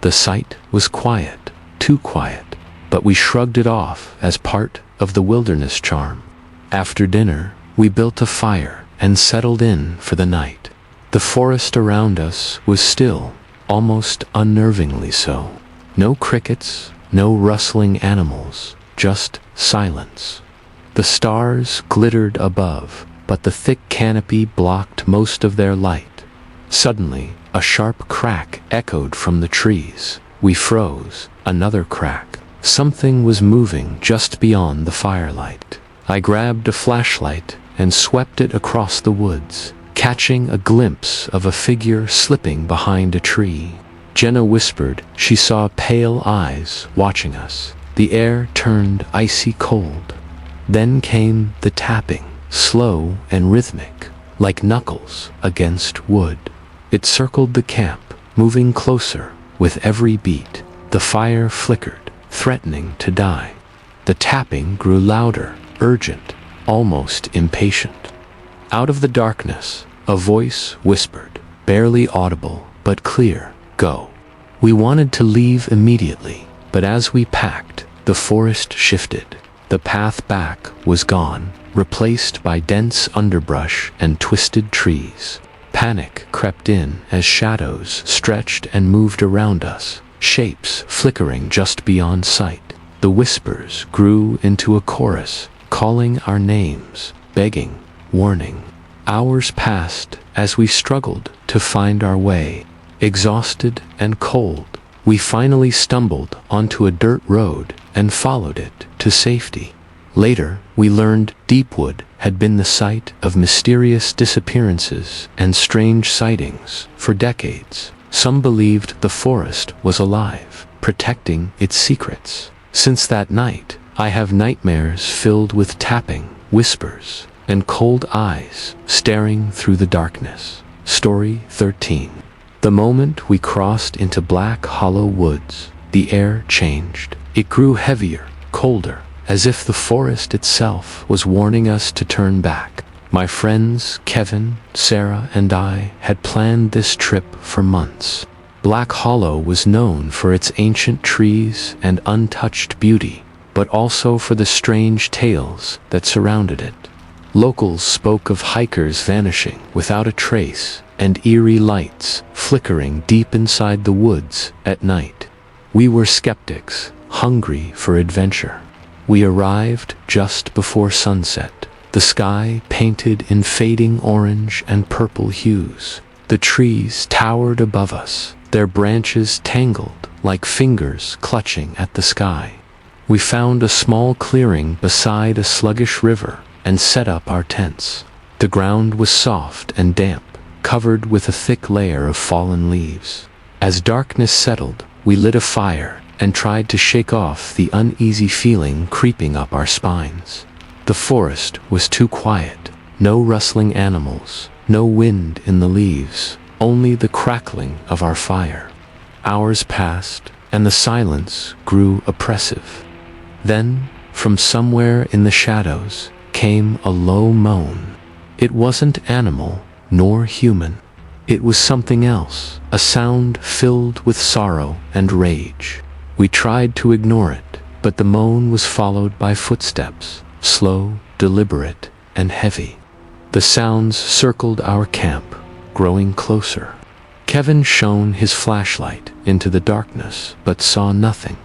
The site was quiet, too quiet, but we shrugged it off as part of the wilderness charm. After dinner, we built a fire and settled in for the night. The forest around us was still, almost unnervingly so. No crickets, no rustling animals, just silence. The stars glittered above, but the thick canopy blocked most of their light. Suddenly, a sharp crack echoed from the trees. We froze. Another crack. Something was moving just beyond the firelight. I grabbed a flashlight and swept it across the woods, catching a glimpse of a figure slipping behind a tree. Jenna whispered she saw pale eyes watching us. The air turned icy cold. Then came the tapping, slow and rhythmic, like knuckles against wood. It circled the camp, moving closer with every beat. The fire flickered, threatening to die. The tapping grew louder, urgent, almost impatient. Out of the darkness, a voice whispered, barely audible but clear, "Go." We wanted to leave immediately, but as we packed, the forest shifted. The path back was gone, replaced by dense underbrush and twisted trees. Panic crept in as shadows stretched and moved around us, shapes flickering just beyond sight. The whispers grew into a chorus, calling our names, begging, warning. Hours passed as we struggled to find our way. Exhausted and cold, we finally stumbled onto a dirt road and followed it to safety. Later, we learned Deepwood had been the site of mysterious disappearances and strange sightings for decades. Some believed the forest was alive, protecting its secrets. Since that night, I have nightmares filled with tapping, whispers, and cold eyes staring through the darkness. Story 13. The moment we crossed into Black Hollow Woods, the air changed. It grew heavier, colder, as if the forest itself was warning us to turn back. My friends Kevin, Sarah, and I had planned this trip for months. Black Hollow was known for its ancient trees and untouched beauty, but also for the strange tales that surrounded it. Locals spoke of hikers vanishing without a trace and eerie lights flickering deep inside the woods at night. We were skeptics, hungry for adventure. We arrived just before sunset, the sky painted in fading orange and purple hues. The trees towered above us, their branches tangled like fingers clutching at the sky. We found a small clearing beside a sluggish river and set up our tents. The ground was soft and damp, covered with a thick layer of fallen leaves. As darkness settled, we lit a fire and tried to shake off the uneasy feeling creeping up our spines. The forest was too quiet. No rustling animals, no wind in the leaves, only the crackling of our fire. Hours passed, and the silence grew oppressive. Then, from somewhere in the shadows, came a low moan. It wasn't animal, nor human. It was something else, a sound filled with sorrow and rage. We tried to ignore it, but the moan was followed by footsteps, slow, deliberate, and heavy. The sounds circled our camp, growing closer. Kevin shone his flashlight into the darkness, but saw nothing.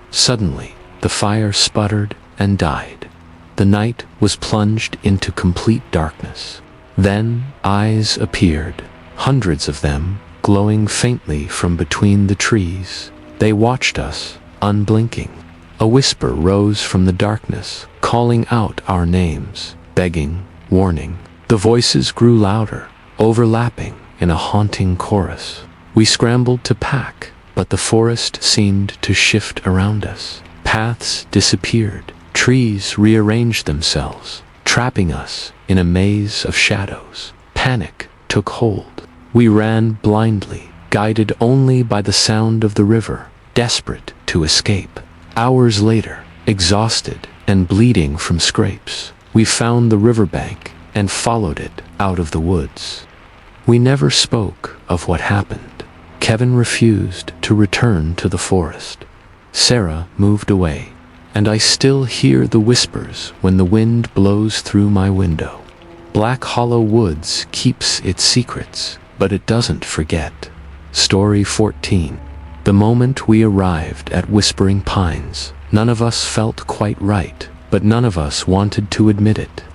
Suddenly, the fire sputtered and died. The night was plunged into complete darkness. Then eyes appeared, hundreds of them, glowing faintly from between the trees. They watched us, unblinking. A whisper rose from the darkness, calling out our names, begging, warning. The voices grew louder, overlapping in a haunting chorus. We scrambled to pack, but the forest seemed to shift around us. Paths disappeared, trees rearranged themselves, trapping us in a maze of shadows. Panic took hold. We ran blindly, guided only by the sound of the river, desperate to escape. Hours later, exhausted and bleeding from scrapes, we found the riverbank and followed it out of the woods. We never spoke of what happened. Kevin refused to return to the forest. Sarah moved away, and I still hear the whispers when the wind blows through my window. Black Hollow Woods keeps its secrets, but it doesn't forget. Story 14. The moment we arrived at Whispering Pines, none of us felt quite right, but none of us wanted to admit it.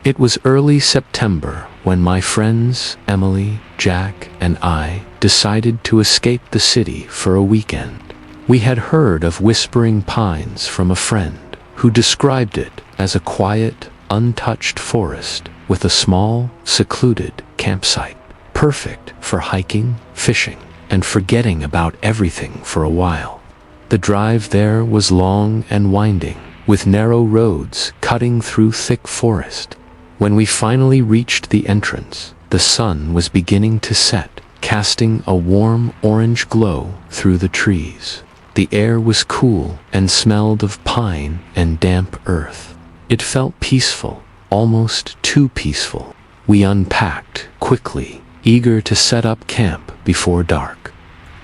It was early September when my friends, Emily, Jack, and I decided to escape the city for a weekend. We had heard of Whispering Pines from a friend who described it as a quiet, untouched forest with a small, secluded campsite, perfect for hiking, fishing, and forgetting about everything for a while. The drive there was long and winding, with narrow roads cutting through thick forest. When we finally reached the entrance, the sun was beginning to set, casting a warm orange glow through the trees. The air was cool and smelled of pine and damp earth. It felt peaceful, almost too peaceful. We unpacked quickly, eager to set up camp before dark.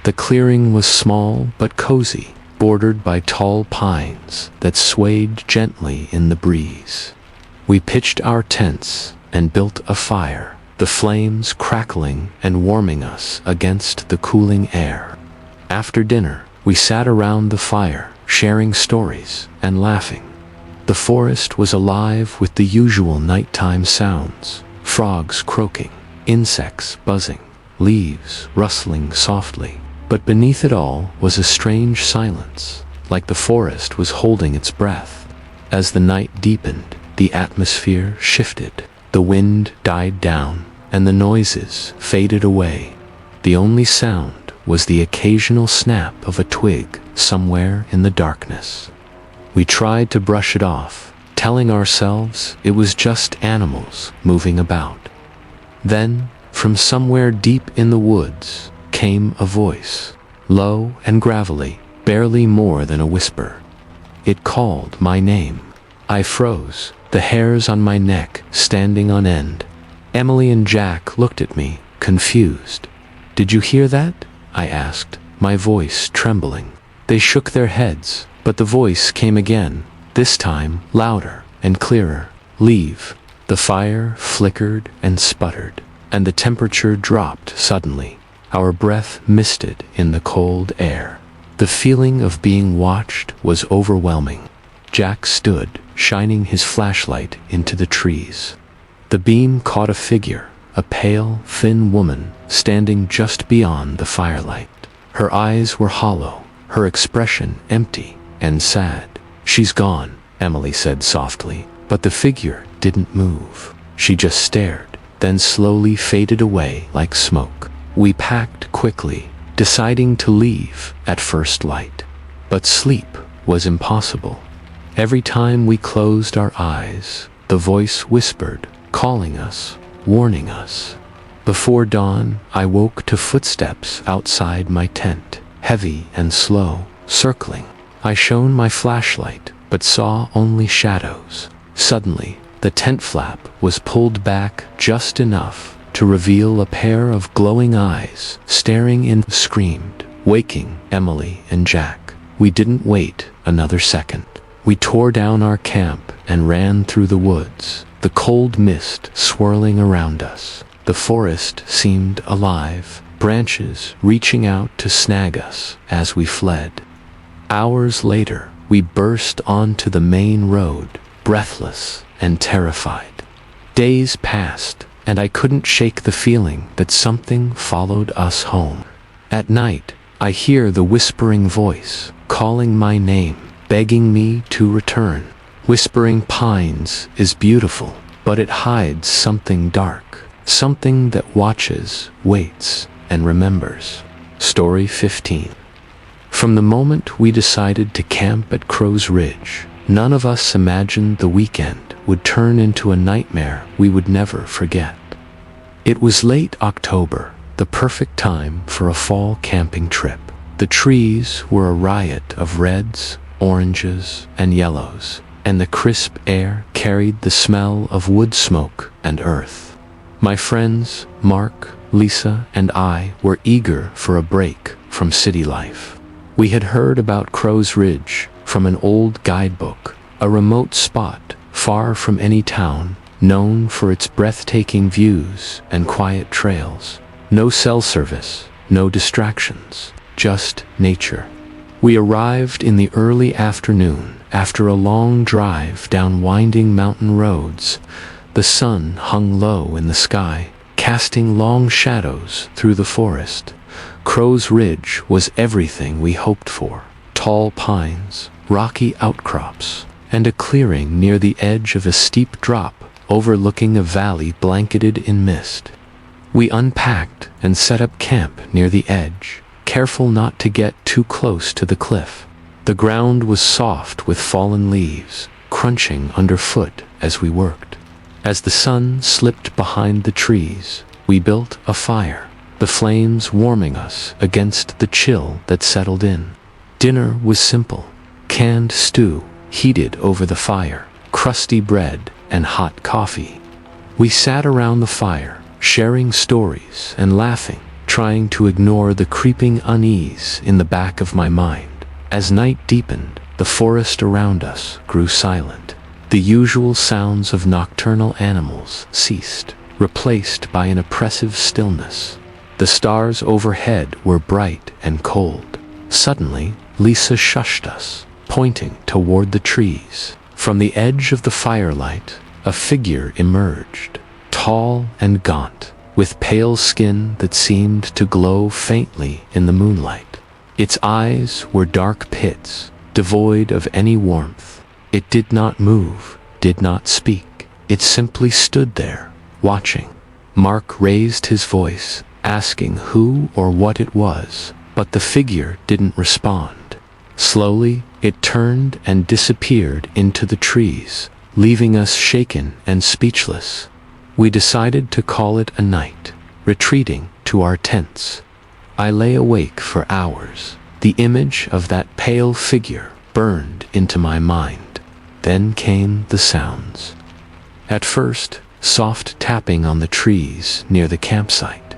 The clearing was small but cozy, bordered by tall pines that swayed gently in the breeze. We pitched our tents and built a fire, the flames crackling and warming us against the cooling air. After dinner, we sat around the fire, sharing stories and laughing. The forest was alive with the usual nighttime sounds: frogs croaking, insects buzzing, leaves rustling softly. But beneath it all was a strange silence, like the forest was holding its breath. As the night deepened, the atmosphere shifted, the wind died down, and the noises faded away. The only sound was the occasional snap of a twig somewhere in the darkness. We tried to brush it off, telling ourselves it was just animals moving about. Then, from somewhere deep in the woods, came a voice, low and gravelly, barely more than a whisper. It called my name. I froze, the hairs on my neck standing on end. Emily and Jack looked at me, confused. "Did you hear that?" I asked, my voice trembling. They shook their heads, but the voice came again, this time louder and clearer. "Leave." The fire flickered and sputtered, and the temperature dropped suddenly. Our breath misted in the cold air. The feeling of being watched was overwhelming. Jack stood, shining his flashlight into the trees. The beam caught a figure, a pale, thin woman, standing just beyond the firelight. Her eyes were hollow, her expression empty and sad. "She's gone," Emily said softly, but the figure didn't move. She just stared, then slowly faded away like smoke. We packed quickly, deciding to leave at first light. But sleep was impossible. Every time we closed our eyes, the voice whispered, calling us, warning us. Before dawn, I woke to footsteps outside my tent, heavy and slow, circling. I shone my flashlight, but saw only shadows. Suddenly, the tent flap was pulled back just enough to reveal a pair of glowing eyes staring in, screamed, waking Emily and Jack. We didn't wait another second. We tore down our camp and ran through the woods, the cold mist swirling around us. The forest seemed alive, branches reaching out to snag us as we fled. Hours later, we burst onto the main road, breathless and terrified. Days passed, and I couldn't shake the feeling that something followed us home. At night, I hear the whispering voice, calling my name, begging me to return. Whispering Pines is beautiful, but it hides something dark, something that watches, waits, and remembers. Story 15. From the moment we decided to camp at Crow's Ridge, none of us imagined the weekend would turn into a nightmare we would never forget. It was late October, the perfect time for a fall camping trip. The trees were a riot of reds, oranges, and yellows, and the crisp air carried the smell of wood smoke and earth. My friends, Mark, Lisa, and I were eager for a break from city life. We had heard about Crow's Ridge from an old guidebook, a remote spot far from any town, known for its breathtaking views and quiet trails. No cell service, no distractions, just nature. We arrived in the early afternoon after a long drive down winding mountain roads. The sun hung low in the sky, casting long shadows through the forest. Crow's Ridge was everything we hoped for. Tall pines, rocky outcrops, and a clearing near the edge of a steep drop overlooking a valley blanketed in mist. We unpacked and set up camp near the edge, careful not to get too close to the cliff. The ground was soft with fallen leaves, crunching underfoot as we worked. As the sun slipped behind the trees, we built a fire, the flames warming us against the chill that settled in. Dinner was simple: canned stew heated over the fire, crusty bread, and hot coffee. We sat around the fire, sharing stories and laughing, trying to ignore the creeping unease in the back of my mind. As night deepened, the forest around us grew silent. The usual sounds of nocturnal animals ceased, replaced by an oppressive stillness. The stars overhead were bright and cold. Suddenly, Lisa shushed us, pointing toward the trees. From the edge of the firelight, a figure emerged, tall and gaunt, with pale skin that seemed to glow faintly in the moonlight. Its eyes were dark pits, devoid of any warmth. It did not move, did not speak. It simply stood there, watching. Mark raised his voice, asking who or what it was, but the figure didn't respond. Slowly, it turned and disappeared into the trees, leaving us shaken and speechless. We decided to call it a night, retreating to our tents. I lay awake for hours. The image of that pale figure burned into my mind. Then came the sounds. At first, soft tapping on the trees near the campsite.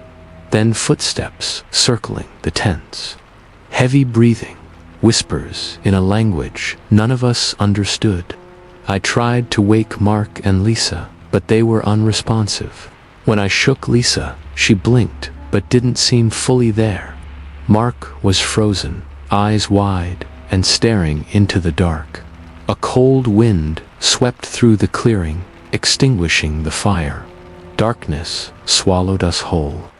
Then footsteps circling the tents. Heavy breathing, whispers in a language none of us understood. I tried to wake Mark and Lisa, but they were unresponsive. When I shook Lisa, she blinked, but didn't seem fully there. Mark was frozen, eyes wide, and staring into the dark. A cold wind swept through the clearing, extinguishing the fire. Darkness swallowed us whole.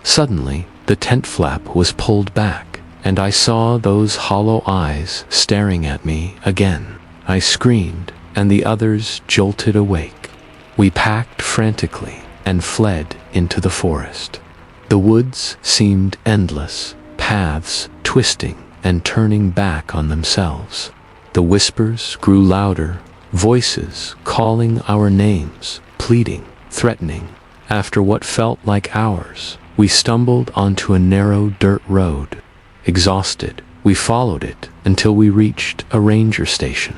Suddenly, the tent flap was pulled back, and I saw those hollow eyes staring at me again. I screamed, and the others jolted awake. We packed frantically and fled into the forest. The woods seemed endless, paths twisting and turning back on themselves. The whispers grew louder, voices calling our names, pleading, threatening. After what felt like hours, we stumbled onto a narrow dirt road. Exhausted, we followed it until we reached a ranger station.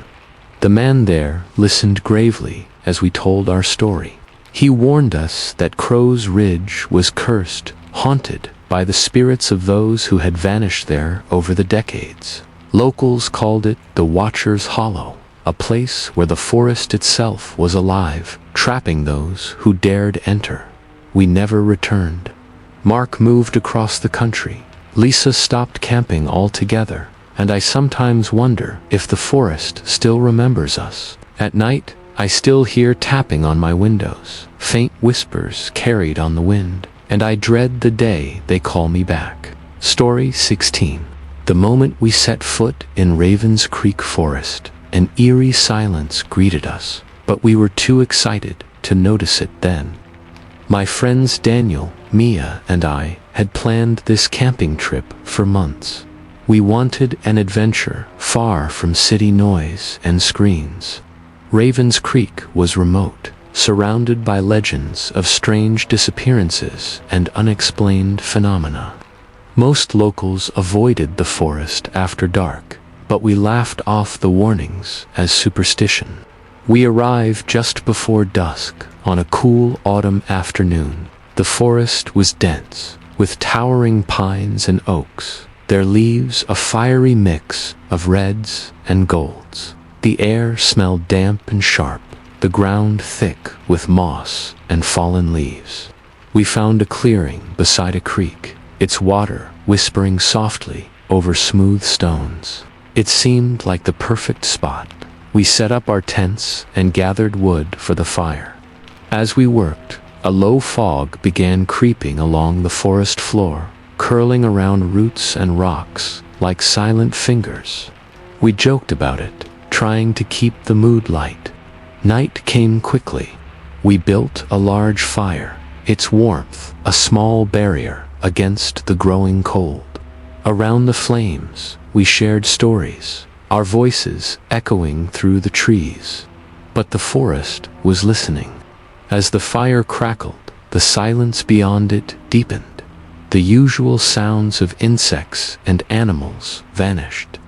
The man there listened gravely as we told our story. He warned us that Crow's Ridge was cursed, haunted by the spirits of those who had vanished there over the decades. Locals called it the Watcher's Hollow, a place where the forest itself was alive, trapping those who dared enter. We never returned. Mark moved across the country. Lisa stopped camping altogether, and I sometimes wonder if the forest still remembers us. At night, I still hear tapping on my windows, faint whispers carried on the wind, and I dread the day they call me back. Story 16. The moment we set foot in Ravens Creek Forest, an eerie silence greeted us, but we were too excited to notice it then. My friends Daniel, Mia, and I had planned this camping trip for months. We wanted an adventure far from city noise and screens. Ravens Creek was remote, surrounded by legends of strange disappearances and unexplained phenomena. Most locals avoided the forest after dark, but we laughed off the warnings as superstition. We arrived just before dusk on a cool autumn afternoon. The forest was dense, with towering pines and oaks, their leaves a fiery mix of reds and golds. The air smelled damp and sharp, the ground thick with moss and fallen leaves. We found a clearing beside a creek, its water whispering softly over smooth stones. It seemed like the perfect spot. We set up our tents and gathered wood for the fire. As we worked, a low fog began creeping along the forest floor, curling around roots and rocks like silent fingers. We joked about it, trying to keep the mood light. Night came quickly. We built a large fire, its warmth a small barrier against the growing cold. Around the flames, we shared stories, our voices echoing through the trees. But the forest was listening. As the fire crackled, the silence beyond it deepened. The usual sounds of insects and animals vanished.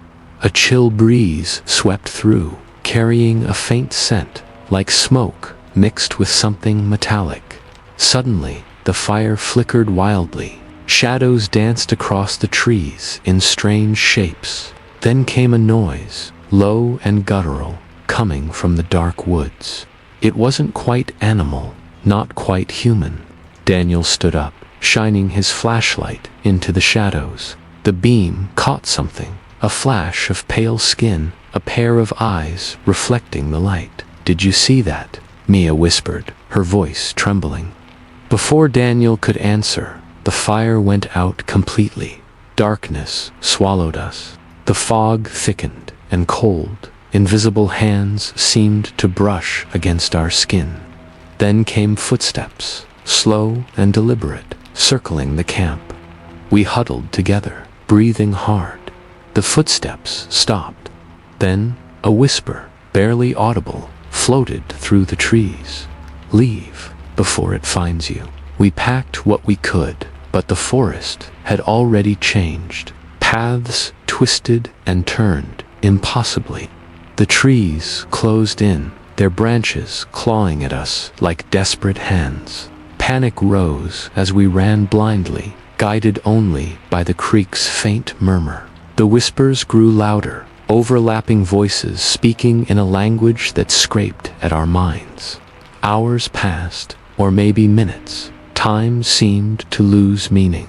A chill breeze swept through, carrying a faint scent, like smoke mixed with something metallic. Suddenly, the fire flickered wildly. Shadows danced across the trees in strange shapes. Then came a noise, low and guttural, coming from the dark woods. It wasn't quite animal, not quite human. Daniel stood up, shining his flashlight into the shadows. The beam caught something. A flash of pale skin, a pair of eyes reflecting the light. "Did you see that?" Mia whispered, her voice trembling. Before Daniel could answer, the fire went out completely. Darkness swallowed us. The fog thickened, and cold, invisible hands seemed to brush against our skin. Then came footsteps, slow and deliberate, circling the camp. We huddled together, breathing hard. The footsteps stopped. Then, a whisper, barely audible, floated through the trees. "Leave before it finds you." We packed what we could, but the forest had already changed. Paths twisted and turned impossibly. The trees closed in, their branches clawing at us like desperate hands. Panic rose as we ran blindly, guided only by the creek's faint murmur. The whispers grew louder, overlapping voices speaking in a language that scraped at our minds. Hours passed, or maybe minutes. Time seemed to lose meaning.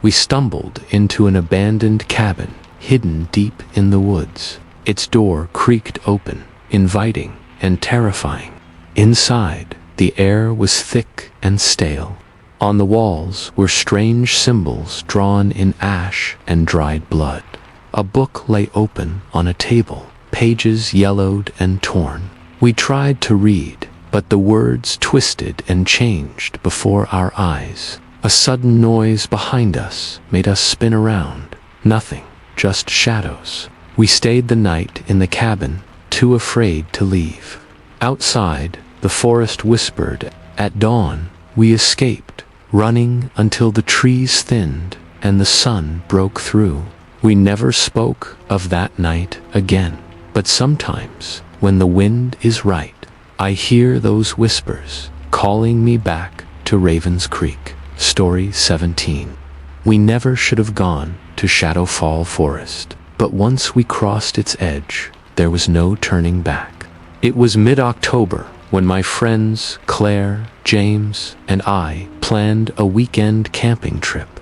We stumbled into an abandoned cabin, hidden deep in the woods. Its door creaked open, inviting and terrifying. Inside, the air was thick and stale. On the walls were strange symbols drawn in ash and dried blood. A book lay open on a table, pages yellowed and torn. We tried to read, but the words twisted and changed before our eyes. A sudden noise behind us made us spin around. Nothing, just shadows. We stayed the night in the cabin, too afraid to leave. Outside, the forest whispered. At dawn, we escaped, running until the trees thinned and the sun broke through. We never spoke of that night again. But sometimes, when the wind is right, I hear those whispers calling me back to Raven's Creek. Story 17. We never should have gone to Shadowfall Forest, but once we crossed its edge, there was no turning back. It was mid-October when my friends Claire, James, and I planned a weekend camping trip.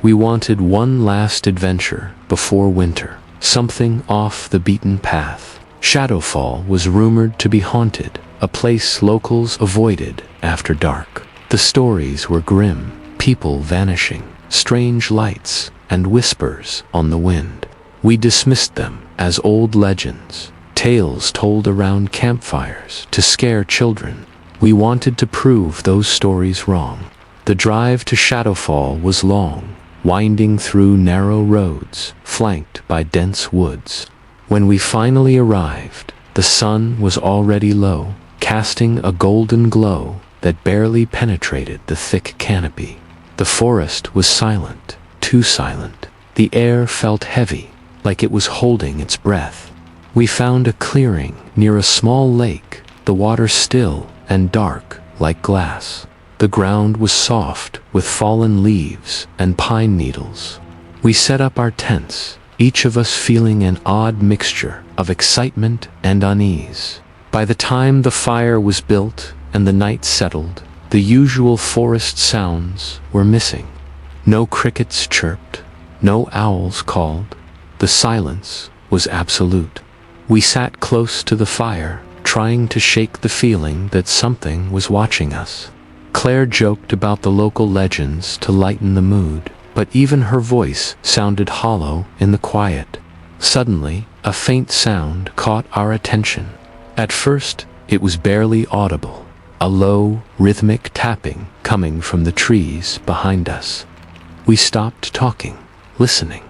We wanted one last adventure before winter, something off the beaten path. Shadowfall was rumored to be haunted, a place locals avoided after dark. The stories were grim, people vanishing, strange lights, and whispers on the wind. We dismissed them as old legends, tales told around campfires to scare children. We wanted to prove those stories wrong. The drive to Shadowfall was long, winding through narrow roads, flanked by dense woods. When we finally arrived, the sun was already low, casting a golden glow that barely penetrated the thick canopy. The forest was silent, too silent. The air felt heavy, like it was holding its breath. We found a clearing near a small lake, the water still and dark like glass. The ground was soft with fallen leaves and pine needles. We set up our tents, each of us feeling an odd mixture of excitement and unease. By the time the fire was built and the night settled, the usual forest sounds were missing. No crickets chirped, no owls called. The silence was absolute. We sat close to the fire, trying to shake the feeling that something was watching us. Claire joked about the local legends to lighten the mood, but even her voice sounded hollow in the quiet. Suddenly, a faint sound caught our attention. At first, it was barely audible, a low, rhythmic tapping coming from the trees behind us. We stopped talking, listening.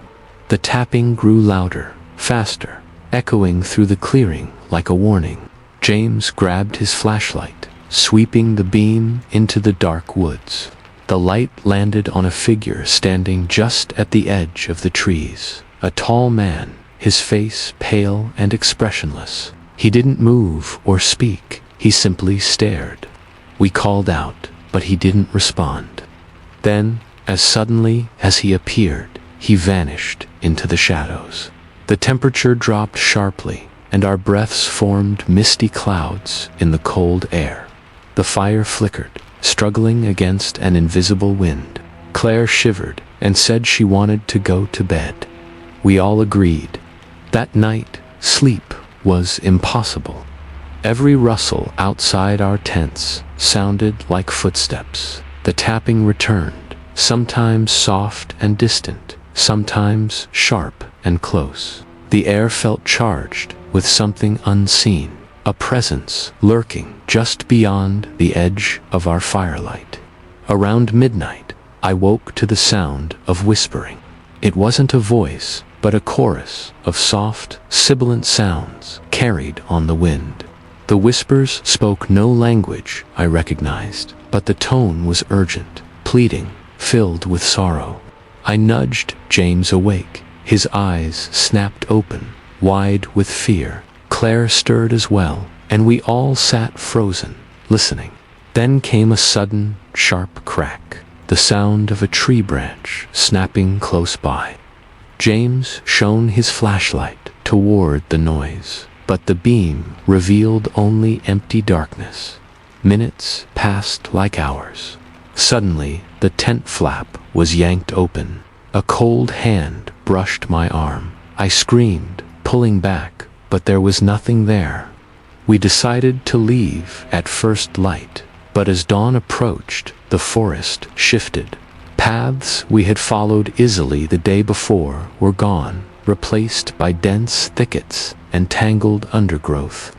The tapping grew louder, faster, echoing through the clearing like a warning. James grabbed his flashlight, sweeping the beam into the dark woods. The light landed on a figure standing just at the edge of the trees. A tall man, his face pale and expressionless. He didn't move or speak, he simply stared. We called out, but he didn't respond. Then, as suddenly as he appeared, he vanished into the shadows. The temperature dropped sharply, and our breaths formed misty clouds in the cold air. The fire flickered, struggling against an invisible wind. Claire shivered and said she wanted to go to bed. We all agreed. That night, sleep was impossible. Every rustle outside our tents sounded like footsteps. The tapping returned, sometimes soft and distant, sometimes sharp and close. The air felt charged with something unseen, a presence lurking just beyond the edge of our firelight. Around midnight, I woke to the sound of whispering. It wasn't a voice, but a chorus of soft, sibilant sounds carried on the wind. The whispers spoke no language I recognized, but the tone was urgent, pleading, filled with sorrow. I nudged James awake. His eyes snapped open, wide with fear. Claire stirred as well, and we all sat frozen, listening. Then came a sudden, sharp crack, the sound of a tree branch snapping close by. James shone his flashlight toward the noise, but the beam revealed only empty darkness. Minutes passed like hours. Suddenly, the tent flap was yanked open. A cold hand brushed my arm. I screamed, pulling back, but there was nothing there. We decided to leave at first light, but as dawn approached, the forest shifted. Paths we had followed easily the day before were gone, replaced by dense thickets and tangled undergrowth.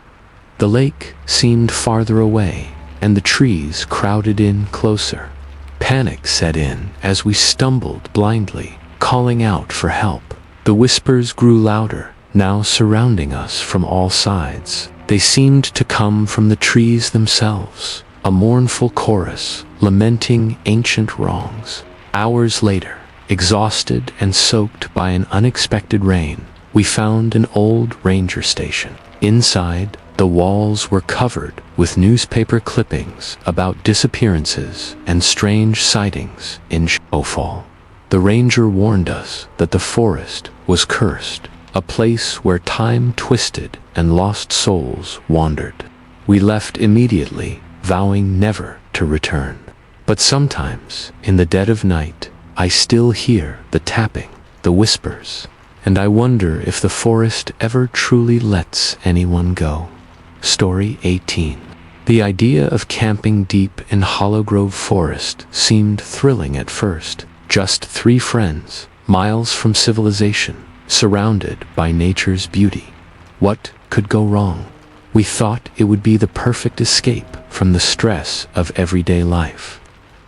The lake seemed farther away, and the trees crowded in closer. Panic set in as we stumbled blindly, calling out for help. The whispers grew louder, now surrounding us from all sides. They seemed to come from the trees themselves, a mournful chorus, lamenting ancient wrongs. Hours later, exhausted and soaked by an unexpected rain, we found an old ranger station. Inside, the walls were covered with newspaper clippings about disappearances and strange sightings in snowfall. The ranger warned us that the forest was cursed, a place where time twisted and lost souls wandered. We left immediately, vowing never to return. But sometimes, in the dead of night, I still hear the tapping, the whispers, and I wonder if the forest ever truly lets anyone go. Story 18. The idea of camping deep in Hollow Grove Forest seemed thrilling at first. Just 3 friends, miles from civilization, surrounded by nature's beauty. What could go wrong? We thought it would be the perfect escape from the stress of everyday life.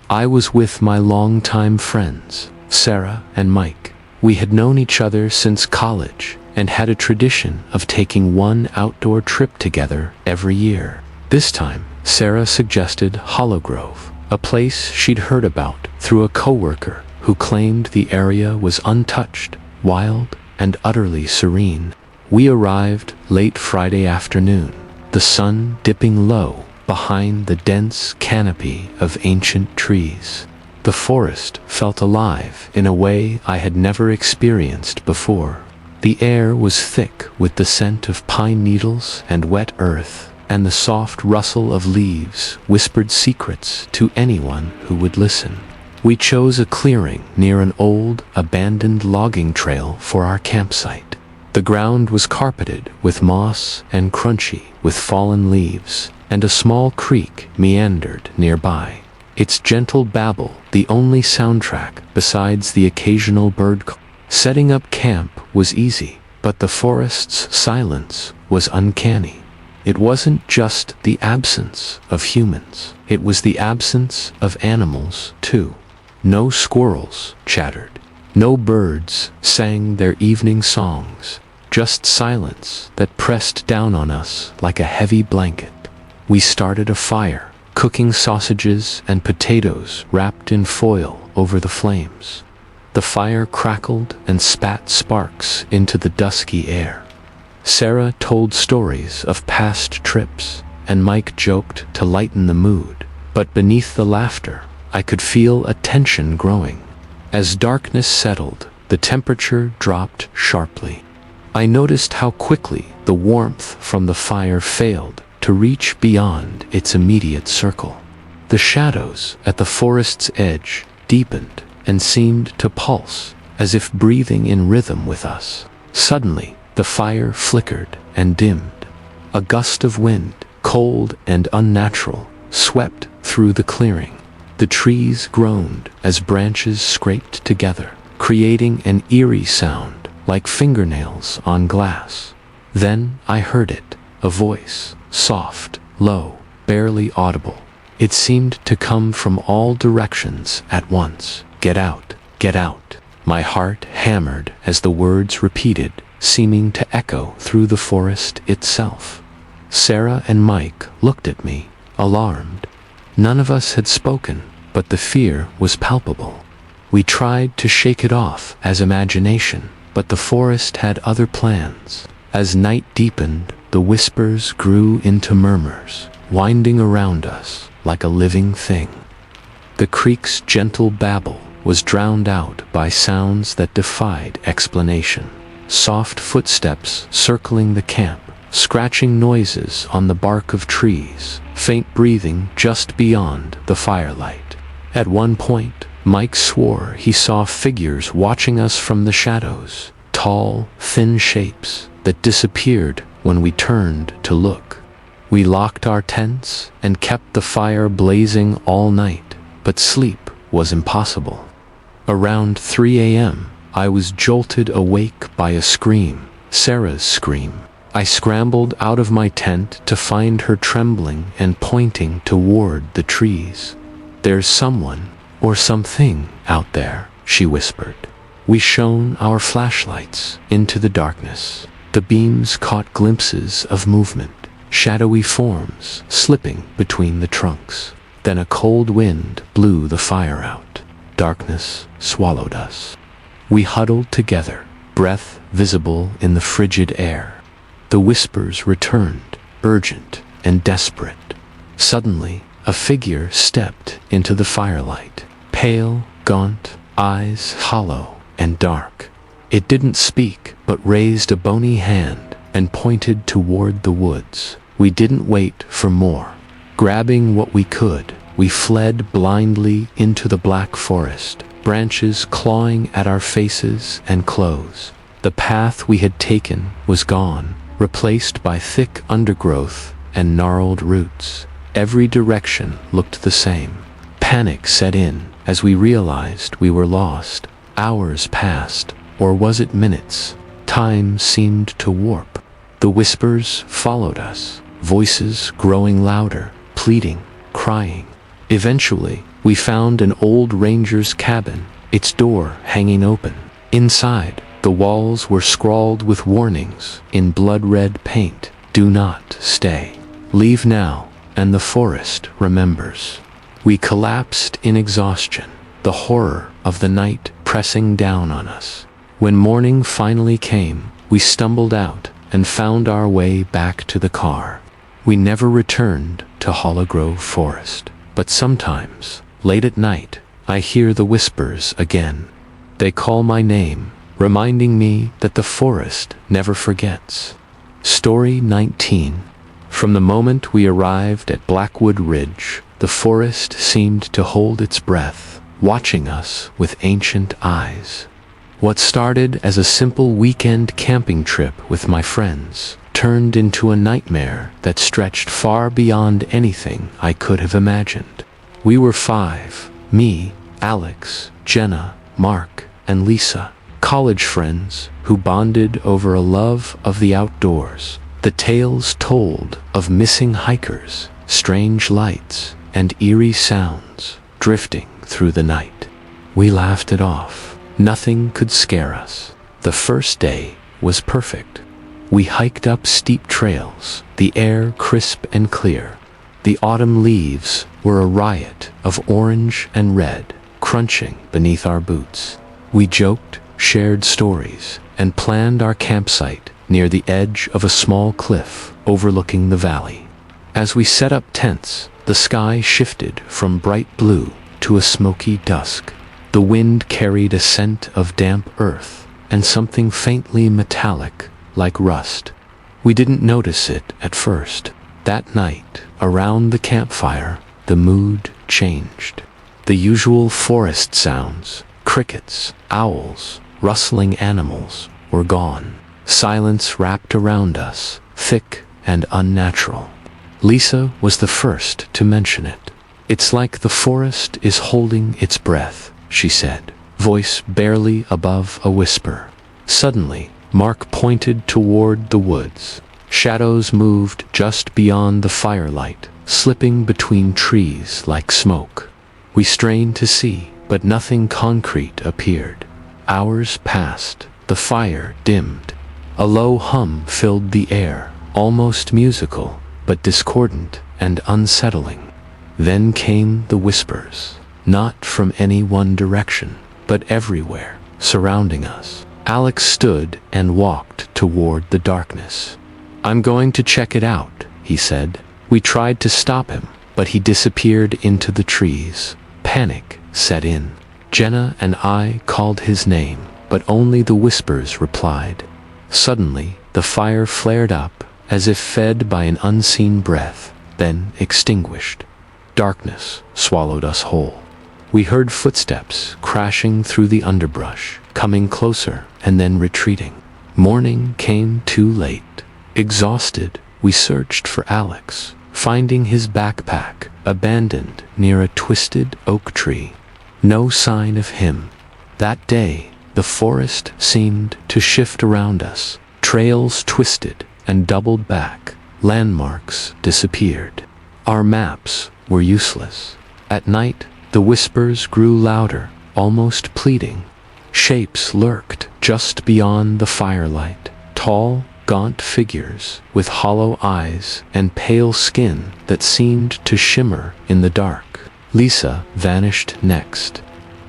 I was with my longtime friends, Sarah and Mike. We had known each other since college and had a tradition of taking one outdoor trip together every year. This time, Sarah suggested Hollow Grove, a place she'd heard about through a coworker who claimed the area was untouched, wild, and utterly serene. We arrived late Friday afternoon, the sun dipping low behind the dense canopy of ancient trees. The forest felt alive in a way I had never experienced before. The air was thick with the scent of pine needles and wet earth, and the soft rustle of leaves whispered secrets to anyone who would listen. We chose a clearing near an old, abandoned logging trail for our campsite. The ground was carpeted with moss and crunchy with fallen leaves, and a small creek meandered nearby, its gentle babble the only soundtrack besides the occasional bird call. Setting up camp was easy, but the forest's silence was uncanny. It wasn't just the absence of humans, it was the absence of animals, too. No squirrels chattered, no birds sang their evening songs, just silence that pressed down on us like a heavy blanket. We started a fire, cooking sausages and potatoes wrapped in foil over the flames. The fire crackled and spat sparks into the dusky air. Sarah told stories of past trips, and Mike joked to lighten the mood, but beneath the laughter, I could feel a tension growing. As darkness settled, the temperature dropped sharply. I noticed how quickly the warmth from the fire failed to reach beyond its immediate circle. The shadows at the forest's edge deepened and seemed to pulse, as if breathing in rhythm with us. Suddenly, the fire flickered and dimmed. A gust of wind, cold and unnatural, swept through the clearing. The trees groaned as branches scraped together, creating an eerie sound like fingernails on glass. Then I heard it, a voice, soft, low, barely audible. It seemed to come from all directions at once. "Get out, get out." My heart hammered as the words repeated, seeming to echo through the forest itself. Sarah and Mike looked at me, alarmed. None of us had spoken, but the fear was palpable. We tried to shake it off as imagination, but the forest had other plans. As night deepened, the whispers grew into murmurs, winding around us like a living thing. The creek's gentle babble was drowned out by sounds that defied explanation. Soft footsteps circling the camp, scratching noises on the bark of trees, faint breathing just beyond the firelight. At one point, Mike swore he saw figures watching us from the shadows, tall, thin shapes that disappeared when we turned to look. We locked our tents and kept the fire blazing all night, but sleep was impossible. Around 3 a.m., I was jolted awake by a scream, Sarah's scream. I scrambled out of my tent to find her trembling and pointing toward the trees. "There's someone, or something, out there," she whispered. We shone our flashlights into the darkness. The beams caught glimpses of movement, shadowy forms slipping between the trunks. Then a cold wind blew the fire out. Darkness swallowed us. We huddled together, breath visible in the frigid air. The whispers returned, urgent and desperate. Suddenly, a figure stepped into the firelight, pale, gaunt, eyes hollow and dark. It didn't speak, but raised a bony hand and pointed toward the woods. We didn't wait for more. Grabbing what we could, we fled blindly into the black forest, branches clawing at our faces and clothes. The path we had taken was gone, replaced by thick undergrowth and gnarled roots. Every direction looked the same. Panic set in as we realized we were lost. Hours passed, or was it minutes? Time seemed to warp. The whispers followed us, voices growing louder, pleading, crying. Eventually, we found an old ranger's cabin, its door hanging open. Inside, the walls were scrawled with warnings in blood-red paint. "Do not stay. Leave now, and the forest remembers." We collapsed in exhaustion, the horror of the night pressing down on us. When morning finally came, we stumbled out and found our way back to the car. We never returned to Hollow Grove Forest, but sometimes, late at night, I hear the whispers again. They call my name, reminding me that the forest never forgets. Story 19. From the moment we arrived at Blackwood Ridge, the forest seemed to hold its breath, watching us with ancient eyes. What started as a simple weekend camping trip with my friends turned into a nightmare that stretched far beyond anything I could have imagined. We were 5, me, Alex, Jenna, Mark, and Lisa, college friends who bonded over a love of the outdoors. The tales told of missing hikers, strange lights, and eerie sounds drifting through the night. We laughed it off. Nothing could scare us. The first day was perfect. We hiked up steep trails, the air crisp and clear. The autumn leaves were a riot of orange and red, crunching beneath our boots. We joked, shared stories, and planned our campsite near the edge of a small cliff overlooking the valley. As we set up tents, the sky shifted from bright blue to a smoky dusk. The wind carried a scent of damp earth and something faintly metallic like rust. We didn't notice it at first. That night, around the campfire, the mood changed. The usual forest sounds, crickets, owls, rustling animals, were gone. Silence wrapped around us, thick and unnatural. Lisa was the first to mention it. "It's like the forest is holding its breath," she said, voice barely above a whisper. Suddenly, Mark pointed toward the woods. Shadows moved just beyond the firelight, slipping between trees like smoke. We strained to see, but nothing concrete appeared. Hours passed, the fire dimmed. A low hum filled the air, almost musical, but discordant and unsettling. Then came the whispers, not from any one direction, but everywhere, surrounding us. Alex stood and walked toward the darkness. "I'm going to check it out," he said. We tried to stop him, but he disappeared into the trees. Panic set in. Jenna and I called his name, but only the whispers replied. Suddenly, the fire flared up, as if fed by an unseen breath, then extinguished. Darkness swallowed us whole. We heard footsteps crashing through the underbrush, coming closer and then retreating. Morning came too late. Exhausted, we searched for Alex, finding his backpack abandoned near a twisted oak tree. No sign of him. That day The forest seemed to shift around us. Trails twisted and doubled back. Landmarks disappeared. Our maps were useless. At night, the whispers grew louder, almost pleading. Shapes lurked just beyond the firelight. Tall, gaunt figures with hollow eyes and pale skin that seemed to shimmer in the dark. Lisa vanished next.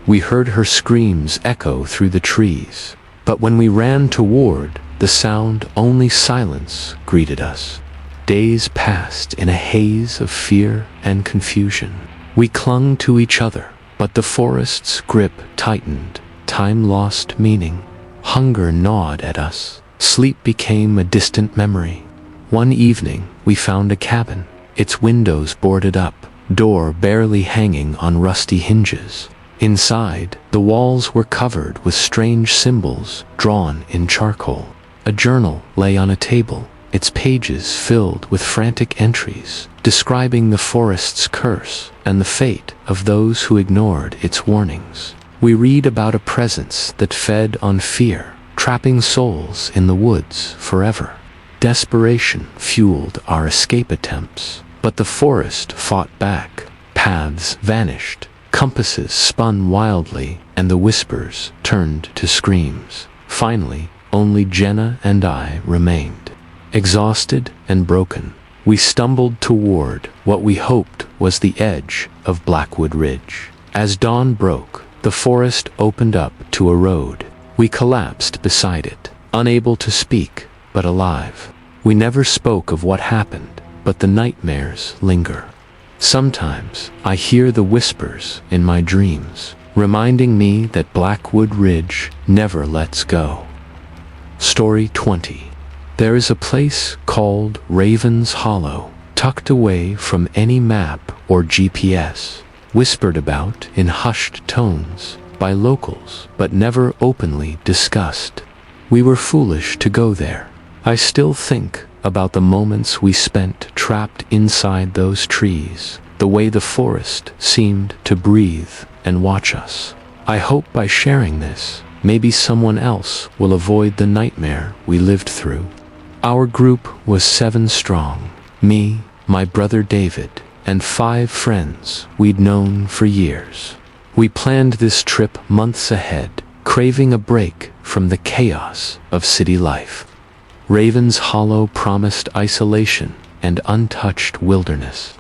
We heard her screams echo through the trees, but when we ran toward, the sound only silence greeted us. Days passed in a haze of fear and confusion. We clung to each other, but the forest's grip tightened. Time lost meaning. Hunger gnawed at us. Sleep became a distant memory. One evening, we found a cabin, its windows boarded up, door barely hanging on rusty hinges. Inside, the walls were covered with strange symbols drawn in charcoal. A journal lay on a table, its pages filled with frantic entries describing the forest's curse and the fate of those who ignored its warnings. We read about a presence that fed on fear, trapping souls in the woods forever. Desperation fueled our escape attempts, but the forest fought back. Paths vanished, compasses spun wildly, and the whispers turned to screams. Finally, only Jenna and I remained. Exhausted and broken, we stumbled toward what we hoped was the edge of Blackwood Ridge. As dawn broke, the forest opened up to a road. We collapsed beside it, unable to speak, but alive. We never spoke of what happened, but the nightmares linger. Sometimes I hear the whispers in my dreams, reminding me that Blackwood Ridge never lets go. Story 20. There is a place called Raven's Hollow, tucked away from any map or GPS, whispered about in hushed tones by locals, but never openly discussed. We were foolish to go there. I still think about the moments we spent trapped inside those trees, the way the forest seemed to breathe and watch us. I hope by sharing this, maybe someone else will avoid the nightmare we lived through. Our group was 7 strong, me, my brother David, and 5 friends we'd known for years. We planned this trip months ahead, craving a break from the chaos of city life. Raven's Hollow promised isolation and untouched wilderness.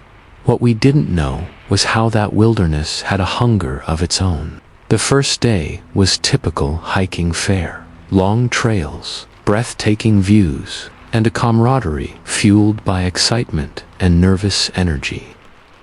What we didn't know was how that wilderness had a hunger of its own. The first day was typical hiking fare. Long trails, breathtaking views, and a camaraderie fueled by excitement and nervous energy.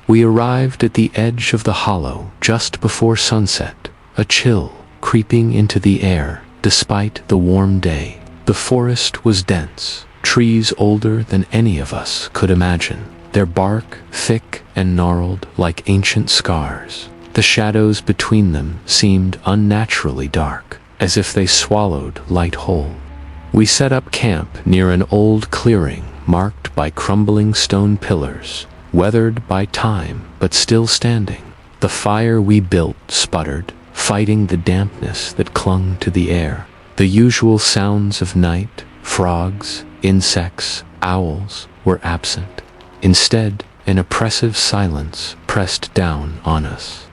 We arrived at the edge of the hollow just before sunset, a chill creeping into the air despite the warm day. The forest was dense, trees older than any of us could imagine, their bark thick and gnarled like ancient scars. The shadows between them seemed unnaturally dark, as if they swallowed light whole. We set up camp near an old clearing marked by crumbling stone pillars, weathered by time but still standing. The fire we built sputtered, fighting the dampness that clung to the air. The usual sounds of night, frogs, insects, owls, were absent. Instead, an oppressive silence pressed down on us.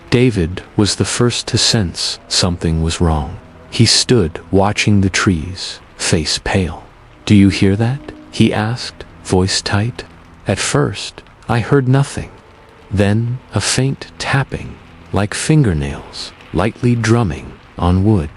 David was the first to sense something was wrong. He stood watching the trees, face pale. "Do you hear that?" he asked, voice tight. At first, I heard nothing. Then a faint tapping, like fingernails, lightly drumming on wood.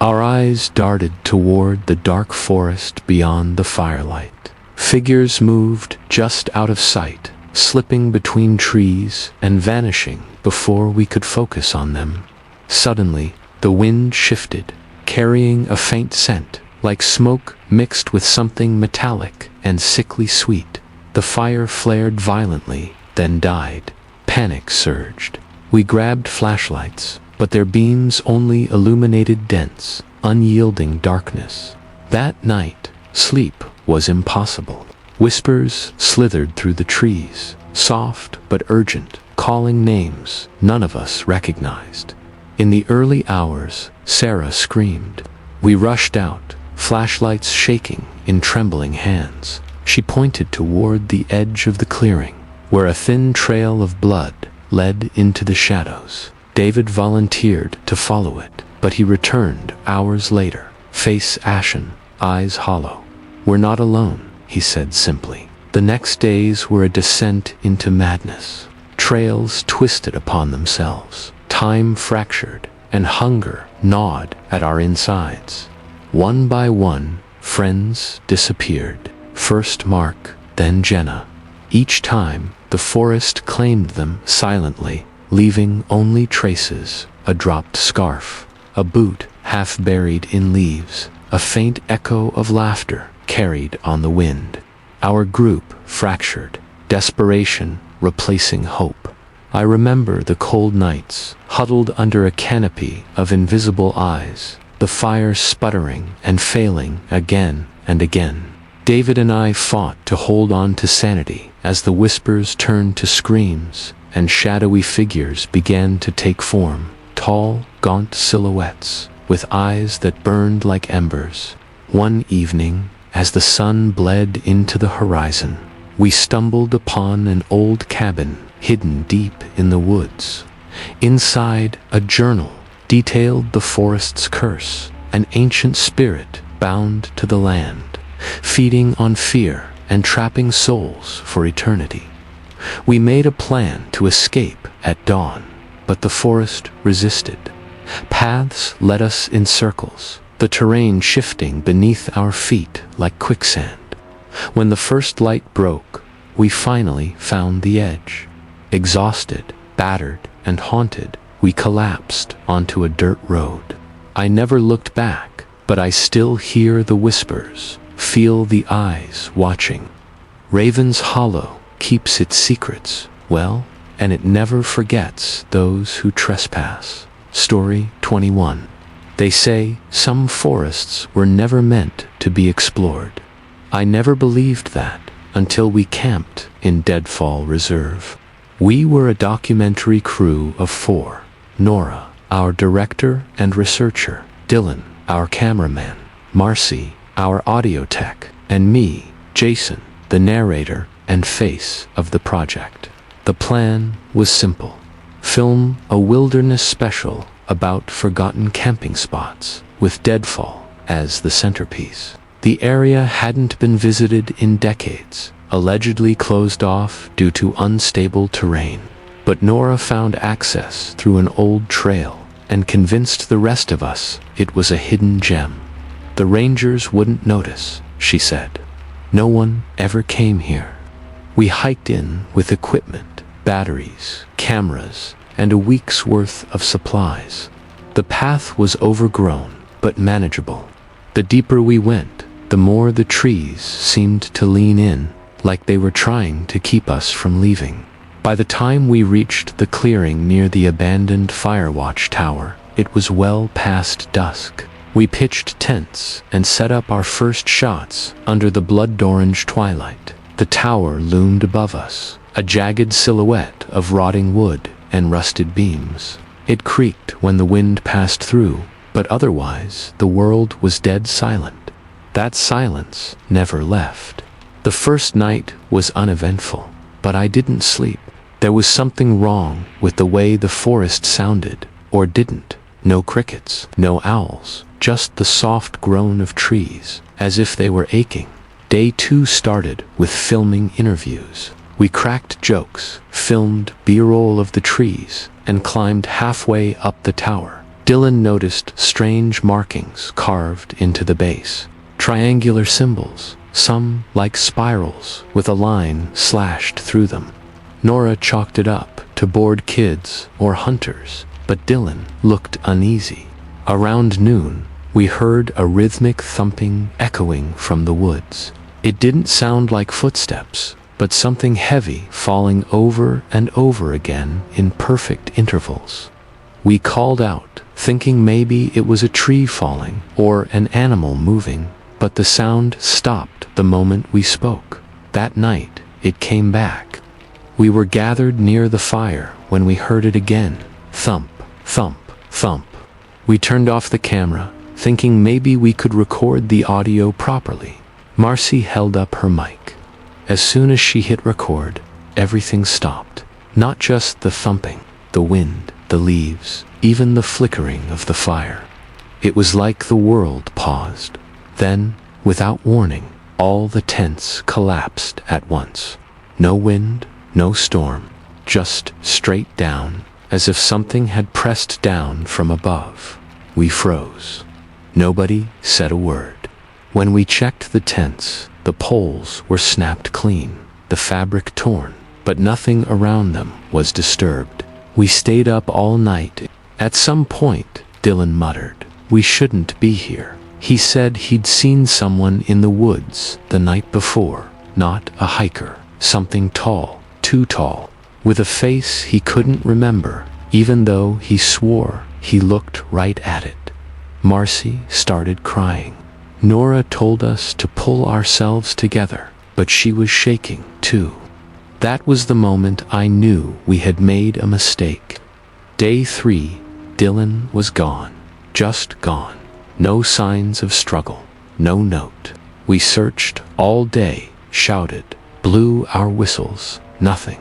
Our eyes darted toward the dark forest beyond the firelight. Figures moved just out of sight, slipping between trees and vanishing before we could focus on them. Suddenly, the wind shifted, carrying a faint scent, like smoke mixed with something metallic and sickly sweet. The fire flared violently, then died. Panic surged. We grabbed flashlights, but their beams only illuminated dense, unyielding darkness. That night, sleep was impossible. Whispers slithered through the trees, soft but urgent, calling names none of us recognized. In the early hours, Sarah screamed. We rushed out, flashlights shaking in trembling hands. She pointed toward the edge of the clearing, where a thin trail of blood led into the shadows. David volunteered to follow it, but he returned hours later, face ashen, eyes hollow. "We're not alone," he said simply. The next days were a descent into madness. Trails twisted upon themselves, time fractured, and hunger gnawed at our insides. One by one, friends disappeared. First Mark, then Jenna. Each time, the forest claimed them silently, leaving only traces: a dropped scarf, a boot half buried in leaves, a faint echo of laughter carried on the wind. Our group fractured, desperation replacing hope. I remember the cold nights, huddled under a canopy of invisible eyes, the fire sputtering and failing again and again. David and I fought to hold on to sanity as the whispers turned to screams and shadowy figures began to take form, tall, gaunt silhouettes with eyes that burned like embers. One evening, as the sun bled into the horizon, we stumbled upon an old cabin hidden deep in the woods. Inside, a journal detailed the forest's curse, an ancient spirit bound to the land, feeding on fear and trapping souls for eternity. We made a plan to escape at dawn, but the forest resisted. Paths led us in circles, the terrain shifting beneath our feet like quicksand. When the first light broke, we finally found the edge. Exhausted, battered, and haunted, we collapsed onto a dirt road. I never looked back, but I still hear the whispers, feel the eyes watching. Raven's Hollow keeps its secrets well, and it never forgets those who trespass. Story 21. They say some forests were never meant to be explored. I never believed that until we camped in Deadfall Reserve. We were a documentary crew of 4. Nora, our director and researcher, Dylan, our cameraman, Marcy, our audio tech, and me, Jason, the narrator and face of the project. The plan was simple. Film a wilderness special about forgotten camping spots, with Deadfall as the centerpiece. The area hadn't been visited in decades, allegedly closed off due to unstable terrain. But Nora found access through an old trail and convinced the rest of us it was a hidden gem. The rangers wouldn't notice, she said. No one ever came here. We hiked in with equipment, batteries, cameras, and a week's worth of supplies. The path was overgrown, but manageable. The deeper we went, the more the trees seemed to lean in, like they were trying to keep us from leaving. By the time we reached the clearing near the abandoned Firewatch Tower, it was well past dusk. We pitched tents and set up our first shots under the blood-orange twilight. The tower loomed above us, a jagged silhouette of rotting wood and rusted beams. It creaked when the wind passed through, but otherwise the world was dead silent. That silence never left. The first night was uneventful, but I didn't sleep. There was something wrong with the way the forest sounded, or didn't. No crickets, no owls, just the soft groan of trees, as if they were aching. Day 2 started with filming interviews. We cracked jokes, filmed B-roll of the trees, and climbed halfway up the tower. Dylan noticed strange markings carved into the base. Triangular symbols, some like spirals with a line slashed through them. Nora chalked it up to bored kids or hunters, but Dylan looked uneasy. Around noon, we heard a rhythmic thumping echoing from the woods. It didn't sound like footsteps, but something heavy falling over and over again in perfect intervals. We called out, thinking maybe it was a tree falling or an animal moving, but the sound stopped the moment we spoke. That night, it came back. We were gathered near the fire when we heard it again. Thump, thump, Thump. We turned off the camera, thinking maybe we could record the audio properly. Marcy held up her mic. As soon as she hit record, everything stopped. Not just the thumping, the wind, the leaves, even the flickering of the fire. It was like the world paused. Then, without warning, all the tents collapsed at once. No wind, no storm, just straight down, as if something had pressed down from above. We froze. Nobody said a word. When we checked the tents, the poles were snapped clean, the fabric torn, but nothing around them was disturbed. We stayed up all night. At some point, Dylan muttered, "We shouldn't be here." He said he'd seen someone in the woods the night before, not a hiker, something tall, too tall, with a face he couldn't remember, even though he swore he looked right at it. Marcy started crying. Nora told us to pull ourselves together, but she was shaking too. That was the moment I knew we had made a mistake. Day 3, Dylan was gone, just gone. No signs of struggle, no note. We searched all day, shouted, blew our whistles, nothing.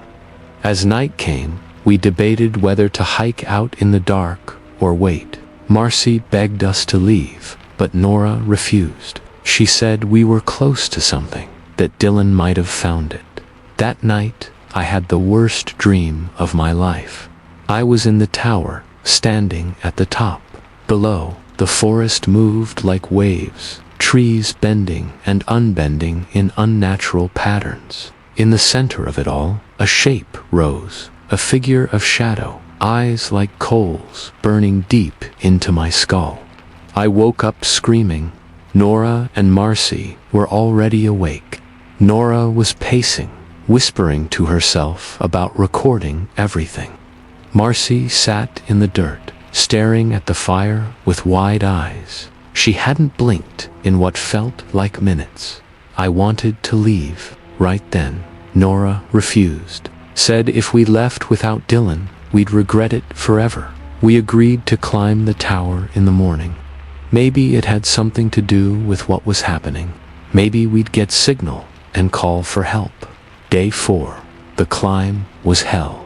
As night came, we debated whether to hike out in the dark or wait. Marcy begged us to leave, but Nora refused. She said we were close to something, that Dylan might have found it. That night, I had the worst dream of my life. I was in the tower, standing at the top. Below, the forest moved like waves, trees bending and unbending in unnatural patterns. In the center of it all, a shape rose, a figure of shadow, eyes like coals burning deep into my skull. I woke up screaming. Nora and Marcy were already awake. Nora was pacing, whispering to herself about recording everything. Marcy sat in the dirt, staring at the fire with wide eyes. She hadn't blinked in what felt like minutes. I wanted to leave right then. Nora refused, said if we left without Dylan, we'd regret it forever. We agreed to climb the tower in the morning. Maybe it had something to do with what was happening. Maybe we'd get signal and call for help. Day 4, the climb was hell.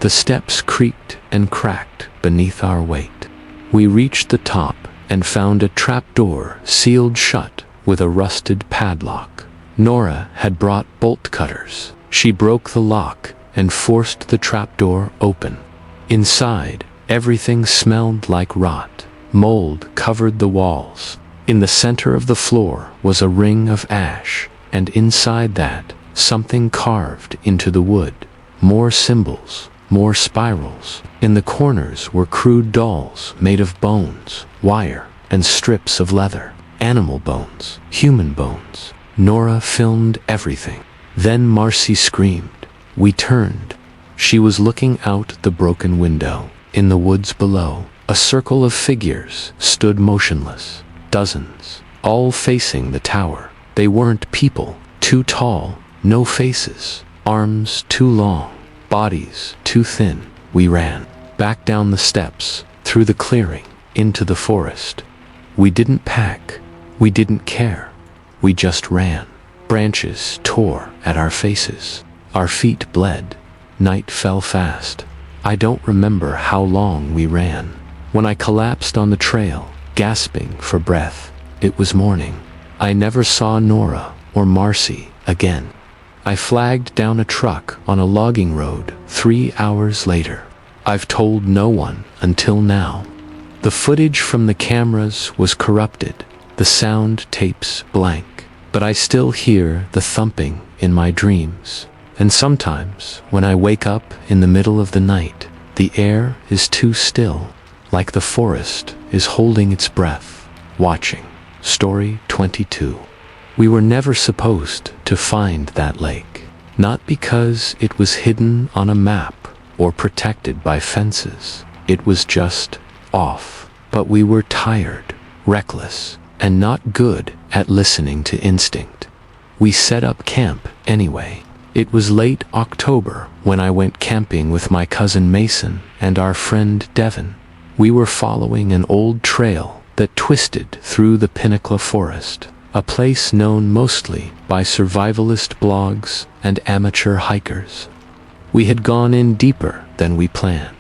The steps creaked and cracked beneath our weight. We reached the top and found a trapdoor sealed shut with a rusted padlock. Nora had brought bolt cutters. She broke the lock and forced the trapdoor open. Inside, everything smelled like rot. Mold covered the walls. In the center of the floor was a ring of ash, and inside that, something carved into the wood. More symbols, more spirals. In the corners were crude dolls made of bones, wire, and strips of leather. Animal bones, human bones. Nora filmed everything. Then Marcy screamed. We turned. She was looking out the broken window. In the woods below, a circle of figures stood motionless. Dozens, all facing the tower. They weren't people. Too tall, no faces. Arms too long, bodies too thin. We ran. Back down the steps, through the clearing, into the forest. We didn't pack. We didn't care. We just ran. Branches tore at our faces. Our feet bled. Night fell fast. I don't remember how long we ran. When I collapsed on the trail, gasping for breath, it was morning. I never saw Nora or Marcy again. I flagged down a truck on a logging road 3 hours later. I've told no one until now. The footage from the cameras was corrupted, the sound tapes blank, but I still hear the thumping in my dreams. And sometimes, when I wake up in the middle of the night, the air is too still, like the forest is holding its breath, watching. Story 22. We were never supposed to find that lake, not because it was hidden on a map or protected by fences. It was just off. But we were tired, reckless, and not good at listening to instinct. We set up camp anyway. It was late October when I went camping with my cousin Mason and our friend Devin. We were following an old trail that twisted through the Pinnacle Forest, a place known mostly by survivalist blogs and amateur hikers. We had gone in deeper than we planned.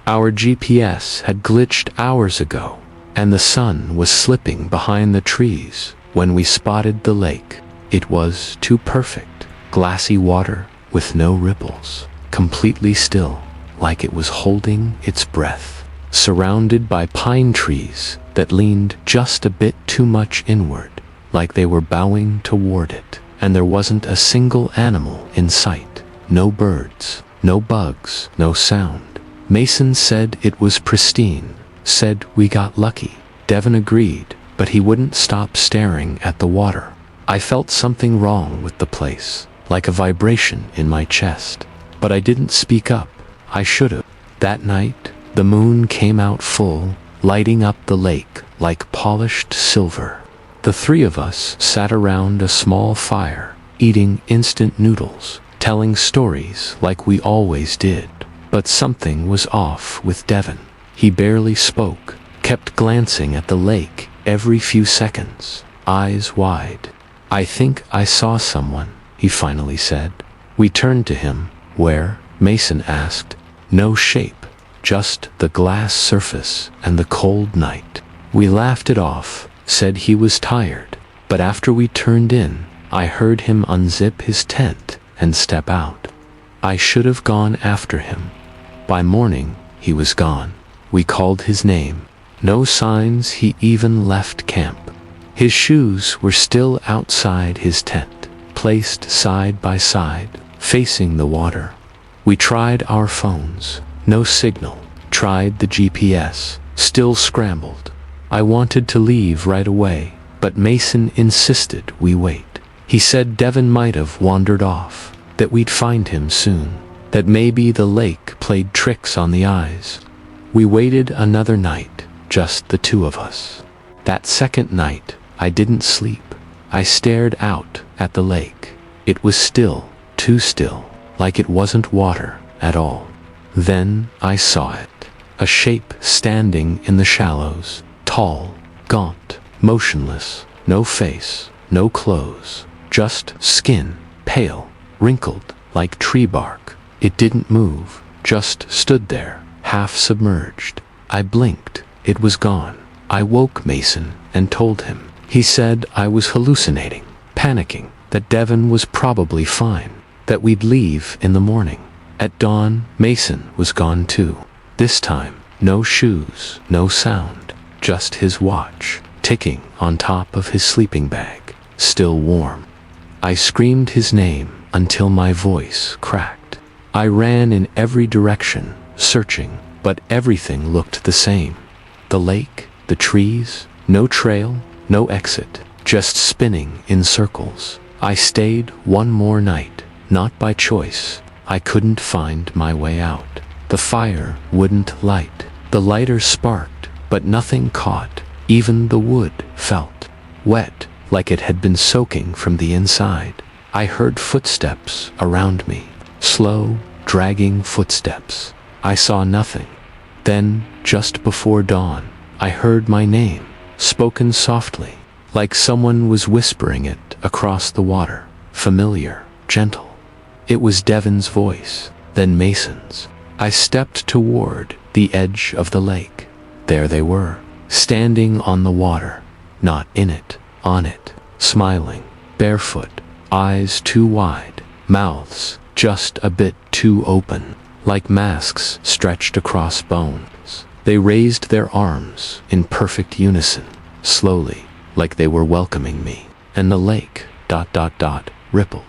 Our GPS had glitched hours ago, and the sun was slipping behind the trees when we spotted the lake. It was too perfect, glassy water with no ripples, completely still, like it was holding its breath, surrounded by pine trees that leaned just a bit too much inward, like they were bowing toward it, and there wasn't a single animal in sight. No birds, no bugs, no sound. Mason said it was pristine, said we got lucky. Devin agreed, but he wouldn't stop staring at the water. I felt something wrong with the place, like a vibration in my chest, but I didn't speak up. I should have. That night, the moon came out full, lighting up the lake like polished silver. The three of us sat around a small fire, eating instant noodles, telling stories like we always did. But something was off with Devin. He barely spoke, kept glancing at the lake every few seconds, eyes wide. "I think I saw someone," he finally said. We turned to him. "Where?" Mason asked. "No shape, just the glass surface and the cold night." We laughed it off, said he was tired, but after we turned in, I heard him unzip his tent and step out. I should have gone after him. By morning, he was gone. We called his name. No signs he even left camp. His shoes were still outside his tent, placed side by side, facing the water. We tried our phones. No signal. Tried the GPS. Still scrambled. I wanted to leave right away, but Mason insisted we wait. He said Devin might have wandered off, that we'd find him soon, that maybe the lake played tricks on the eyes. We waited another night, just the two of us. That second night, I didn't sleep. I stared out at the lake. It was still, too still, like it wasn't water at all. Then I saw it, a shape standing in the shallows, tall, gaunt, motionless, no face, no clothes, just skin, pale, wrinkled like tree bark. It didn't move, just stood there, half submerged. I blinked, it was gone. I woke Mason and told him. He said I was hallucinating, panicking, that Devin was probably fine, that we'd leave in the morning. At dawn, Mason was gone too. This time, no shoes, no sound, just his watch, ticking on top of his sleeping bag, still warm. I screamed his name until my voice cracked. I ran in every direction, searching, but everything looked the same. The lake, the trees, no trail, no exit, just spinning in circles. I stayed one more night, not by choice. I couldn't find my way out. The fire wouldn't light. The lighter sparked, but nothing caught. Even the wood felt wet, like it had been soaking from the inside. I heard footsteps around me. Slow, dragging footsteps. I saw nothing. Then, just before dawn, I heard my name, spoken softly, like someone was whispering it across the water, familiar, gentle. It was Devin's voice, then Mason's. I stepped toward the edge of the lake. There they were, standing on the water, not in it, on it, smiling, barefoot, eyes too wide, mouths just a bit too open, like masks stretched across bones. They raised their arms in perfect unison, slowly, like they were welcoming me, and the lake, rippled.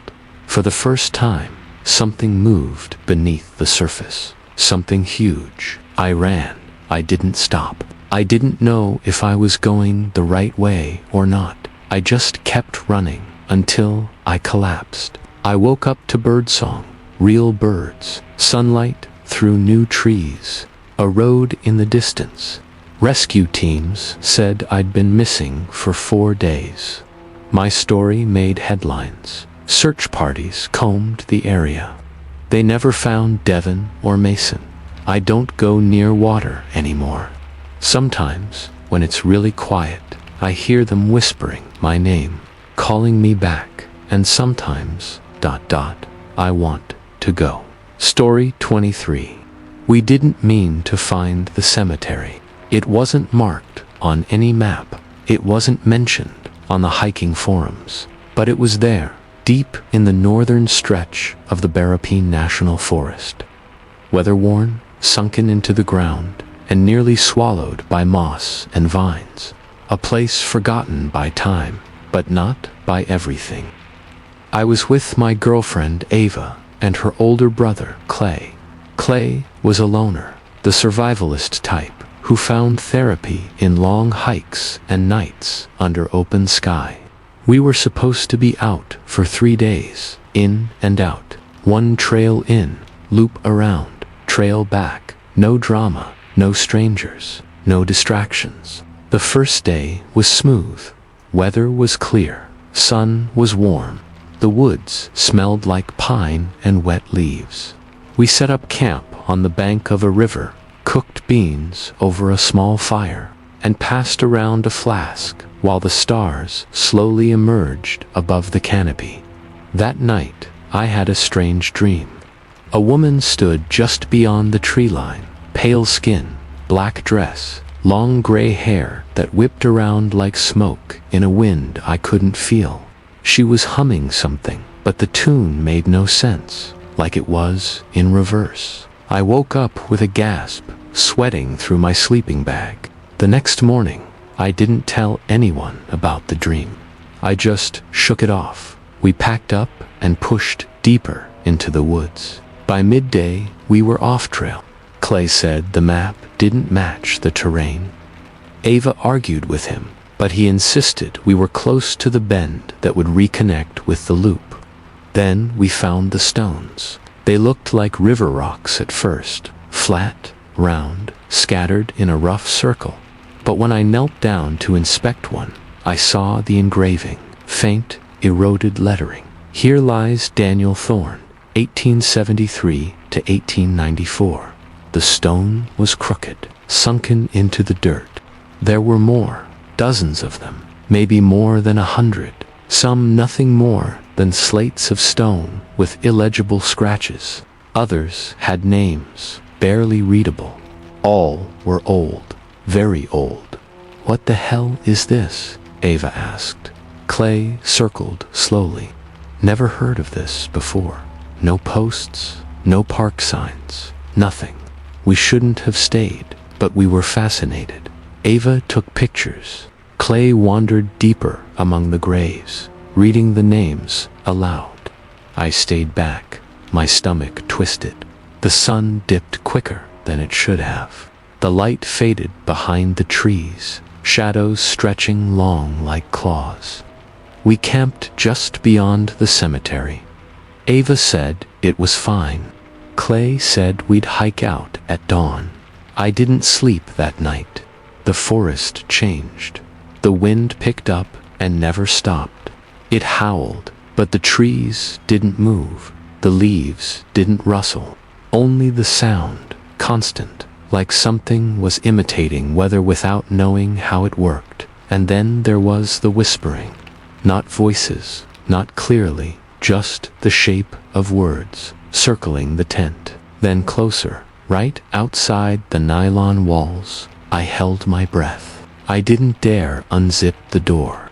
For the first time, something moved beneath the surface, something huge. I ran. I didn't stop. I didn't know if I was going the right way or not. I just kept running until I collapsed. I woke up to birdsong, real birds, sunlight through new trees, a road in the distance. Rescue teams said I'd been missing for 4 days. My story made headlines. Search parties combed the area. They never found Devin or Mason. I don't go near water anymore. Sometimes, when it's really quiet, I hear them whispering my name, calling me back, and sometimes, I want to go. Story 23. We didn't mean to find the cemetery. It wasn't marked on any map. It wasn't mentioned on the hiking forums. But it was there, deep in the northern stretch of the Bedtime National Forest. Weather-worn, sunken into the ground, and nearly swallowed by moss and vines. A place forgotten by time, but not by everything. I was with my girlfriend Ava and her older brother Clay. Clay was a loner, the survivalist type, who found therapy in long hikes and nights under open sky. We were supposed to be out for 3 days, in and out. One trail in, loop around, trail back. No drama, no strangers, no distractions. The first day was smooth. Weather was clear. Sun was warm. The woods smelled like pine and wet leaves. We set up camp on the bank of a river, cooked beans over a small fire, and passed around a flask while the stars slowly emerged above the canopy. That night, I had a strange dream. A woman stood just beyond the tree line, pale skin, black dress, long gray hair that whipped around like smoke in a wind I couldn't feel. She was humming something, but the tune made no sense, like it was in reverse. I woke up with a gasp, sweating through my sleeping bag. The next morning, I didn't tell anyone about the dream. I just shook it off. We packed up and pushed deeper into the woods. By midday, we were off trail. Clay said the map didn't match the terrain. Ava argued with him, but he insisted we were close to the bend that would reconnect with the loop. Then we found the stones. They looked like river rocks at first, flat, round, scattered in a rough circle. But when I knelt down to inspect one, I saw the engraving, faint, eroded lettering. Here lies Daniel Thorne, 1873 to 1894. The stone was crooked, sunken into the dirt. There were more, dozens of them, maybe more than 100, some nothing more than slates of stone with illegible scratches. Others had names, barely readable. All were old, very old. What the hell is this? Ava asked. Clay circled slowly. Never heard of this before. No posts, no park signs, nothing. We shouldn't have stayed, but we were fascinated. Ava took pictures. Clay wandered deeper among the graves, reading the names aloud. I stayed back, my stomach twisted. The sun dipped quicker than it should have. The light faded behind the trees, shadows stretching long like claws. We camped just beyond the cemetery. Ava said it was fine. Clay said we'd hike out at dawn. I didn't sleep that night. The forest changed. The wind picked up and never stopped. It howled, but the trees didn't move. The leaves didn't rustle. Only the sound, constant, like something was imitating weather without knowing how it worked. And then there was the whispering. Not voices, not clearly, just the shape of words, circling the tent. Then closer, right outside the nylon walls. I held my breath. I didn't dare unzip the door.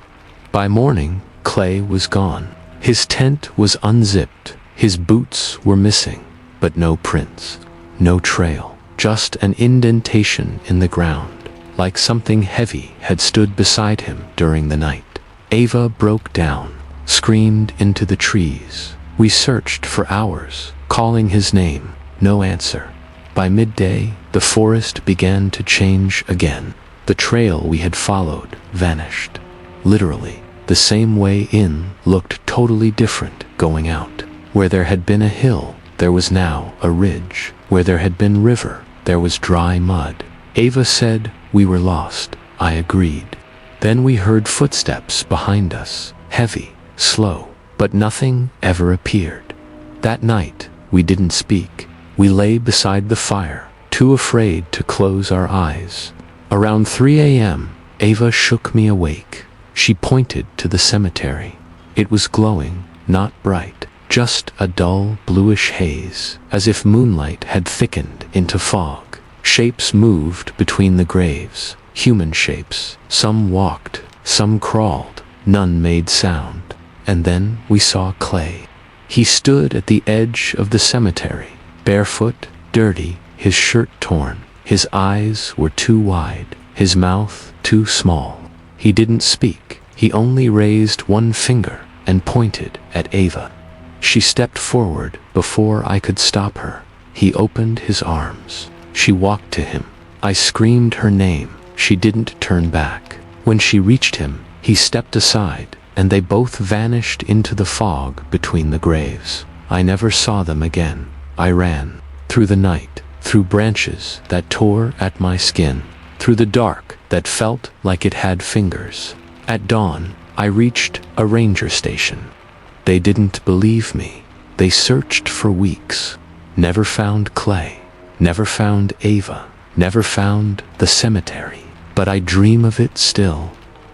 By morning, Clay was gone. His tent was unzipped. His boots were missing, but no prints, no trail, just an indentation in the ground, like something heavy had stood beside him during the night. Ava broke down, screamed into the trees. We searched for hours, calling his name, no answer. By midday, the forest began to change again. The trail we had followed vanished. Literally, the same way in looked totally different going out. Where there had been a hill, there was now a ridge. Where there had been river, there was dry mud. Ava said we were lost. I agreed. Then we heard footsteps behind us, heavy, slow, but nothing ever appeared. That night, we didn't speak. We lay beside the fire, too afraid to close our eyes. Around 3 a.m., Ava shook me awake. She pointed to the cemetery. It was glowing, not bright, just a dull bluish haze, as if moonlight had thickened into fog. Shapes moved between the graves, human shapes. Some walked, some crawled, none made sound. And then we saw Clay. He stood at the edge of the cemetery, barefoot, dirty, his shirt torn. His eyes were too wide, his mouth too small. He didn't speak. He only raised one finger and pointed at Ava. She stepped forward before I could stop her. He opened his arms. She walked to him. I screamed her name. She didn't turn back. When she reached him, he stepped aside, and they both vanished into the fog between the graves. I never saw them again. I ran through the night, through branches that tore at my skin, through the dark that felt like it had fingers. At dawn, I reached a ranger station. They didn't believe me. They searched for weeks. Never found Clay. Never found Ava. Never found the cemetery. But I dream of it still.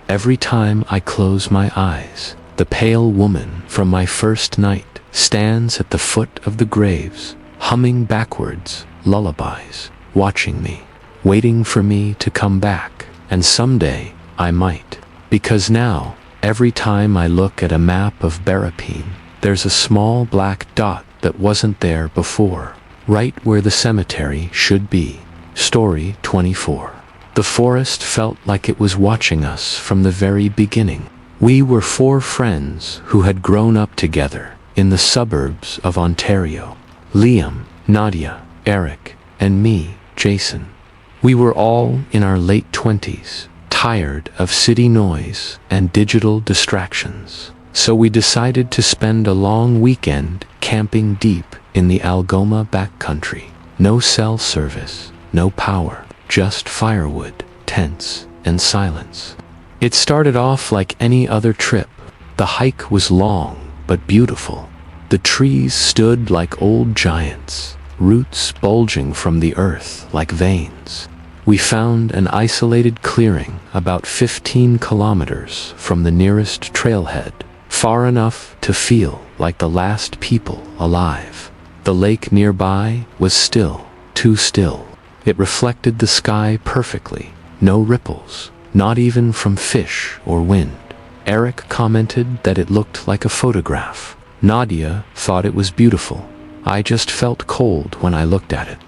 Every time I close my eyes, the pale woman from my first night stands at the foot of the graves, humming backwards lullabies, watching me, waiting for me to come back. And someday I might. Because now, every time I look at a map of Berrapine, there's a small black dot that wasn't there before, right where the cemetery should be. Story 24. The forest felt like it was watching us from the very beginning. We were 4 friends who had grown up together in the suburbs of Ontario. Liam, Nadia, Eric, and me, Jason. We were all in our late 20s, tired of city noise and digital distractions. So we decided to spend a long weekend camping deep in the Algoma backcountry. No cell service, no power, just firewood, tents, and silence. It started off like any other trip. The hike was long but beautiful. The trees stood like old giants, roots bulging from the earth like veins. We found an isolated clearing about 15 kilometers from the nearest trailhead, far enough to feel like the last people alive. The lake nearby was still, too still. It reflected the sky perfectly, no ripples, not even from fish or wind. Eric commented that it looked like a photograph. Nadia thought it was beautiful. I just felt cold when I looked at it.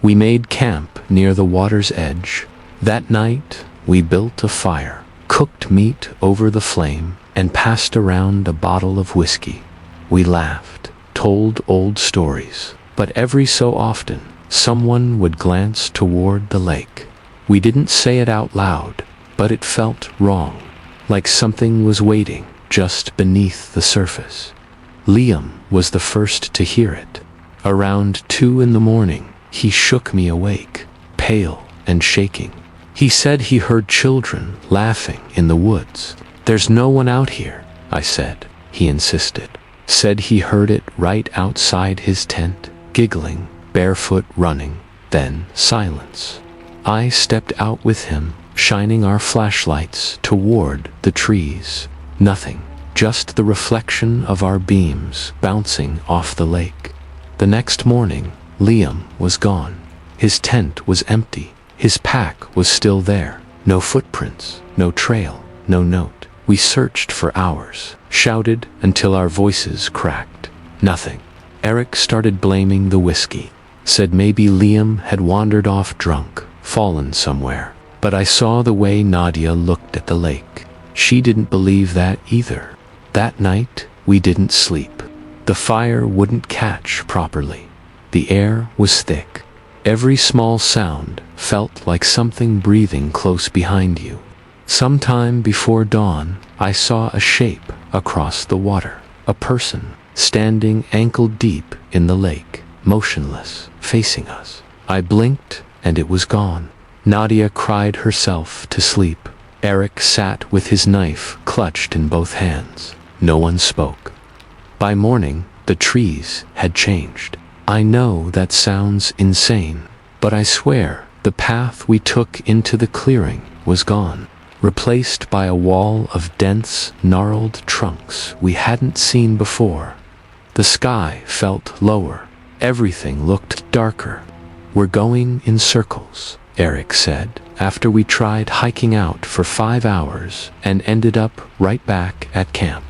We made camp near the water's edge. That night, we built a fire, cooked meat over the flame, and passed around a bottle of whiskey. We laughed, told old stories, but every so often, someone would glance toward the lake. We didn't say it out loud, but it felt wrong, like something was waiting just beneath the surface. Liam was the first to hear it. Around 2 in the morning, he shook me awake, pale and shaking. He said he heard children laughing in the woods. "There's no one out here," I said. He insisted. Said he heard it right outside his tent, giggling, barefoot running, then silence. I stepped out with him, shining our flashlights toward the trees. Nothing, just the reflection of our beams bouncing off the lake. The next morning, Liam was gone. His tent was empty. His pack was still there. No footprints, no trail, no note. We searched for hours, shouted until our voices cracked. Nothing. Eric started blaming the whiskey. Said maybe Liam had wandered off drunk, fallen somewhere. But I saw the way Nadia looked at the lake. She didn't believe that either. That night, we didn't sleep. The fire wouldn't catch properly. The air was thick. Every small sound felt like something breathing close behind you. Sometime before dawn, I saw a shape across the water. A person, standing ankle-deep in the lake, motionless, facing us. I blinked, and it was gone. Nadia cried herself to sleep. Eric sat with his knife clutched in both hands. No one spoke. By morning, the trees had changed. I know that sounds insane, But I swear, the path we took into the clearing was gone, replaced by a wall of dense, gnarled trunks we hadn't seen before. The sky felt lower. Everything looked darker. "We're going in circles," Eric said, after we tried hiking out for 5 hours and ended up right back at camp.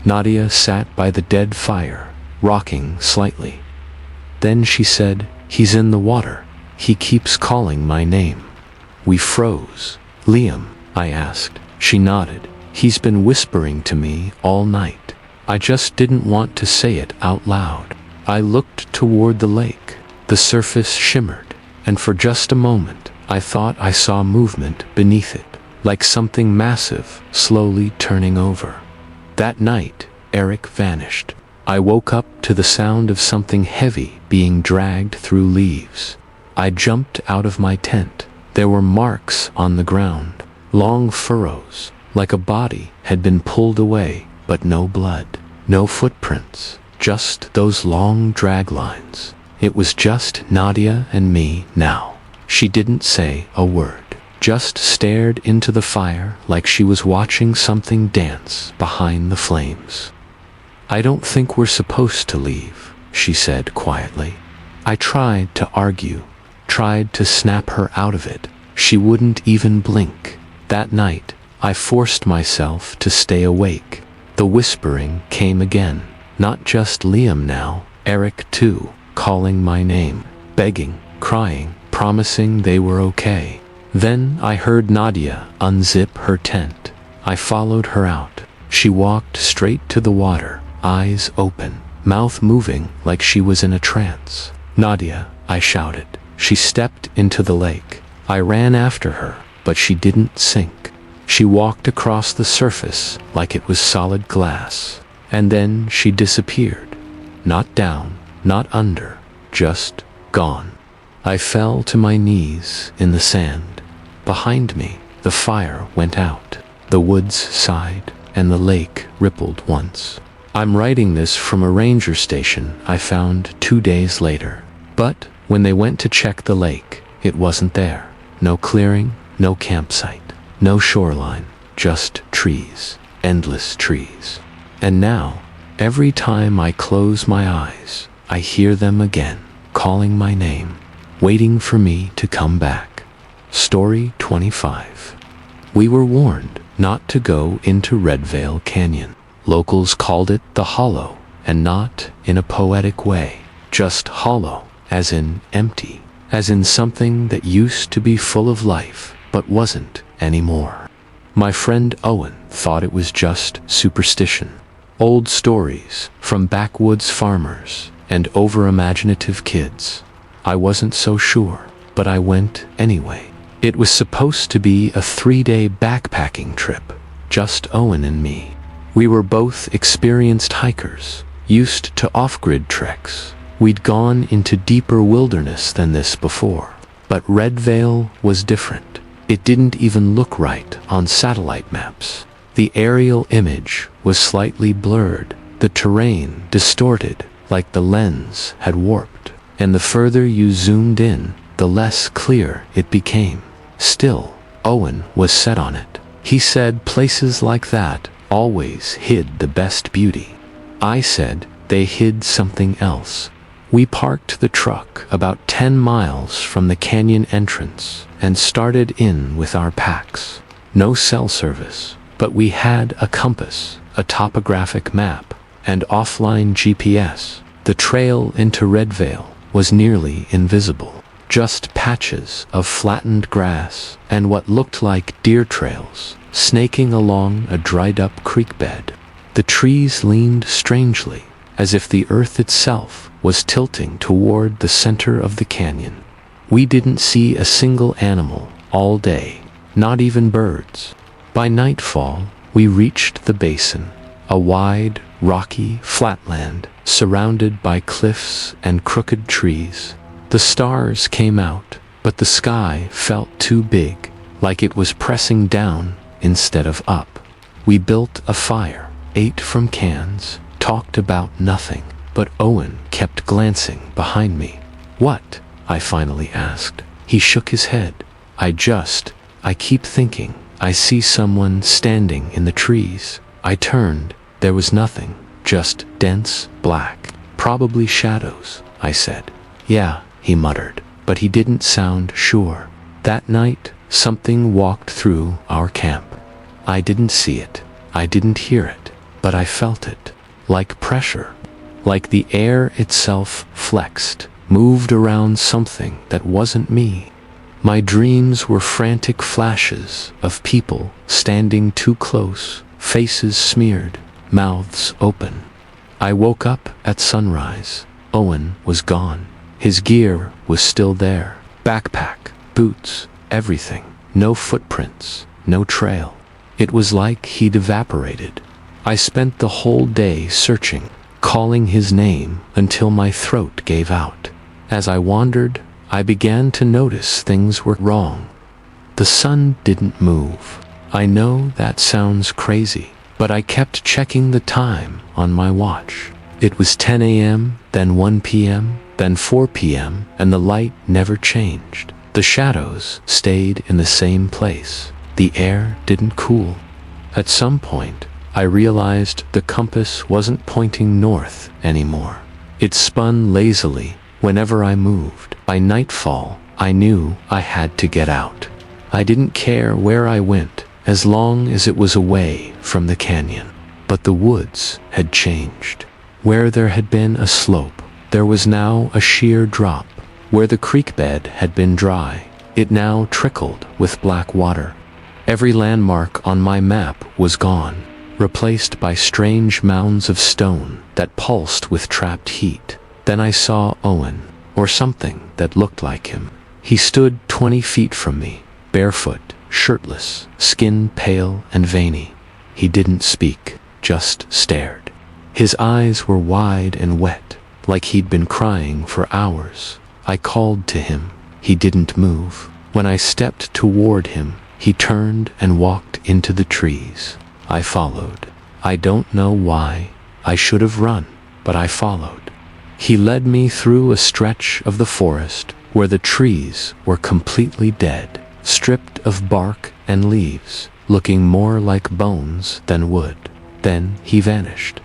Nadia sat by the dead fire, rocking slightly. Then she said, "He's in the water. He keeps calling my name." We froze. "Liam?" I asked. She nodded. "He's been whispering to me all night. I just didn't want to say it out loud." I looked toward the lake. The surface shimmered, and for just a moment, I thought I saw movement beneath it, like something massive slowly turning over. That night, Eric vanished. I woke up to the sound of something heavy being dragged through leaves. I jumped out of my tent. There were marks on the ground, long furrows, like a body had been pulled away, but no blood, no footprints, just those long drag lines. It was just Nadia and me now. She didn't say a word, just stared into the fire like she was watching something dance behind the flames. "I don't think we're supposed to leave," she said quietly. I tried to argue, tried to snap her out of it. She wouldn't even blink. That night, I forced myself to stay awake. The whispering came again. Not just Liam now, Eric too, calling my name, begging, crying, promising they were okay. Then I heard Nadia unzip her tent. I followed her out. She walked straight to the water, eyes open, mouth moving like she was in a trance. "Nadia," I shouted. She stepped into the lake. I ran after her, but she didn't sink. She walked across the surface like it was solid glass. And then she disappeared. Not down, not under, just gone. I fell to my knees in the sand. Behind me, the fire went out. The woods sighed, and the lake rippled once. I'm writing this from a ranger station I found 2 days later. But when they went to check the lake, it wasn't there. No clearing, no campsite, no shoreline, just trees, endless trees. And now, every time I close my eyes, I hear them again, calling my name, waiting for me to come back. Story 25. We were warned not to go into Redvale Canyon. Locals called it the Hollow, and not in a poetic way, just hollow, as in empty, as in something that used to be full of life, but wasn't anymore. My friend Owen thought it was just superstition. Old stories from backwoods farmers and over-imaginative kids. I wasn't so sure, but I went anyway. It was supposed to be a 3-day backpacking trip, just Owen and me. We were both experienced hikers, used to off-grid treks. We'd gone into deeper wilderness than this before. But Redvale was different. It didn't even look right on satellite maps. The aerial image was slightly blurred, the terrain distorted, like the lens had warped, and the further you zoomed in, the less clear it became. Still, Owen was set on it. He said places like that always hid the best beauty. I said they hid something else. We parked the truck about 10 miles from the canyon entrance and started in with our packs. No cell service, but we had a compass, a topographic map, and offline GPS. The trail into Redvale was nearly invisible, just patches of flattened grass and what looked like deer trails snaking along a dried-up creek bed. The trees leaned strangely, as if the earth itself was tilting toward the center of the canyon. We didn't see a single animal all day, not even birds. By nightfall, we reached the basin, a wide, rocky flatland surrounded by cliffs and crooked trees. The stars came out, but the sky felt too big, like it was pressing down instead of up. We built a fire, ate from cans, talked about nothing, but Owen kept glancing behind me. "What?" I finally asked. He shook his head. I keep thinking I see someone standing in the trees. I turned. There was nothing, just dense black. Probably shadows, I said. Yeah, he muttered, but he didn't sound sure. That night, something walked through our camp. I didn't see it. I didn't hear it, but I felt it. Like pressure. Like the air itself flexed, moved around something that wasn't me. My dreams were frantic flashes of people standing too close, faces smeared, mouths open. I woke up at sunrise. Owen was gone. His gear was still there. Backpack, boots, everything. No footprints, no trail. It was like he'd evaporated. I spent the whole day searching, calling his name until my throat gave out. As I wandered, I began to notice things were wrong. The sun didn't move. I know that sounds crazy, but I kept checking the time on my watch. It was 10 a.m., then 1 p.m., then 4 p.m., and the light never changed. The shadows stayed in the same place. The air didn't cool. At some point, I realized the compass wasn't pointing north anymore. It spun lazily whenever I moved. By nightfall, I knew I had to get out. I didn't care where I went, as long as it was away from the canyon. But the woods had changed. Where there had been a slope, there was now a sheer drop. Where the creek bed had been dry, it now trickled with black water. Every landmark on my map was gone, replaced by strange mounds of stone that pulsed with trapped heat. Then I saw Owen, or something that looked like him. He stood 20 feet from me, barefoot, shirtless, skin pale and veiny. He didn't speak, just stared. His eyes were wide and wet, like he'd been crying for hours. I called to him. He didn't move. When I stepped toward him, he turned and walked into the trees. I followed. I don't know why. I should have run, but I followed. He led me through a stretch of the forest where the trees were completely dead, stripped of bark and leaves, looking more like bones than wood. Then he vanished.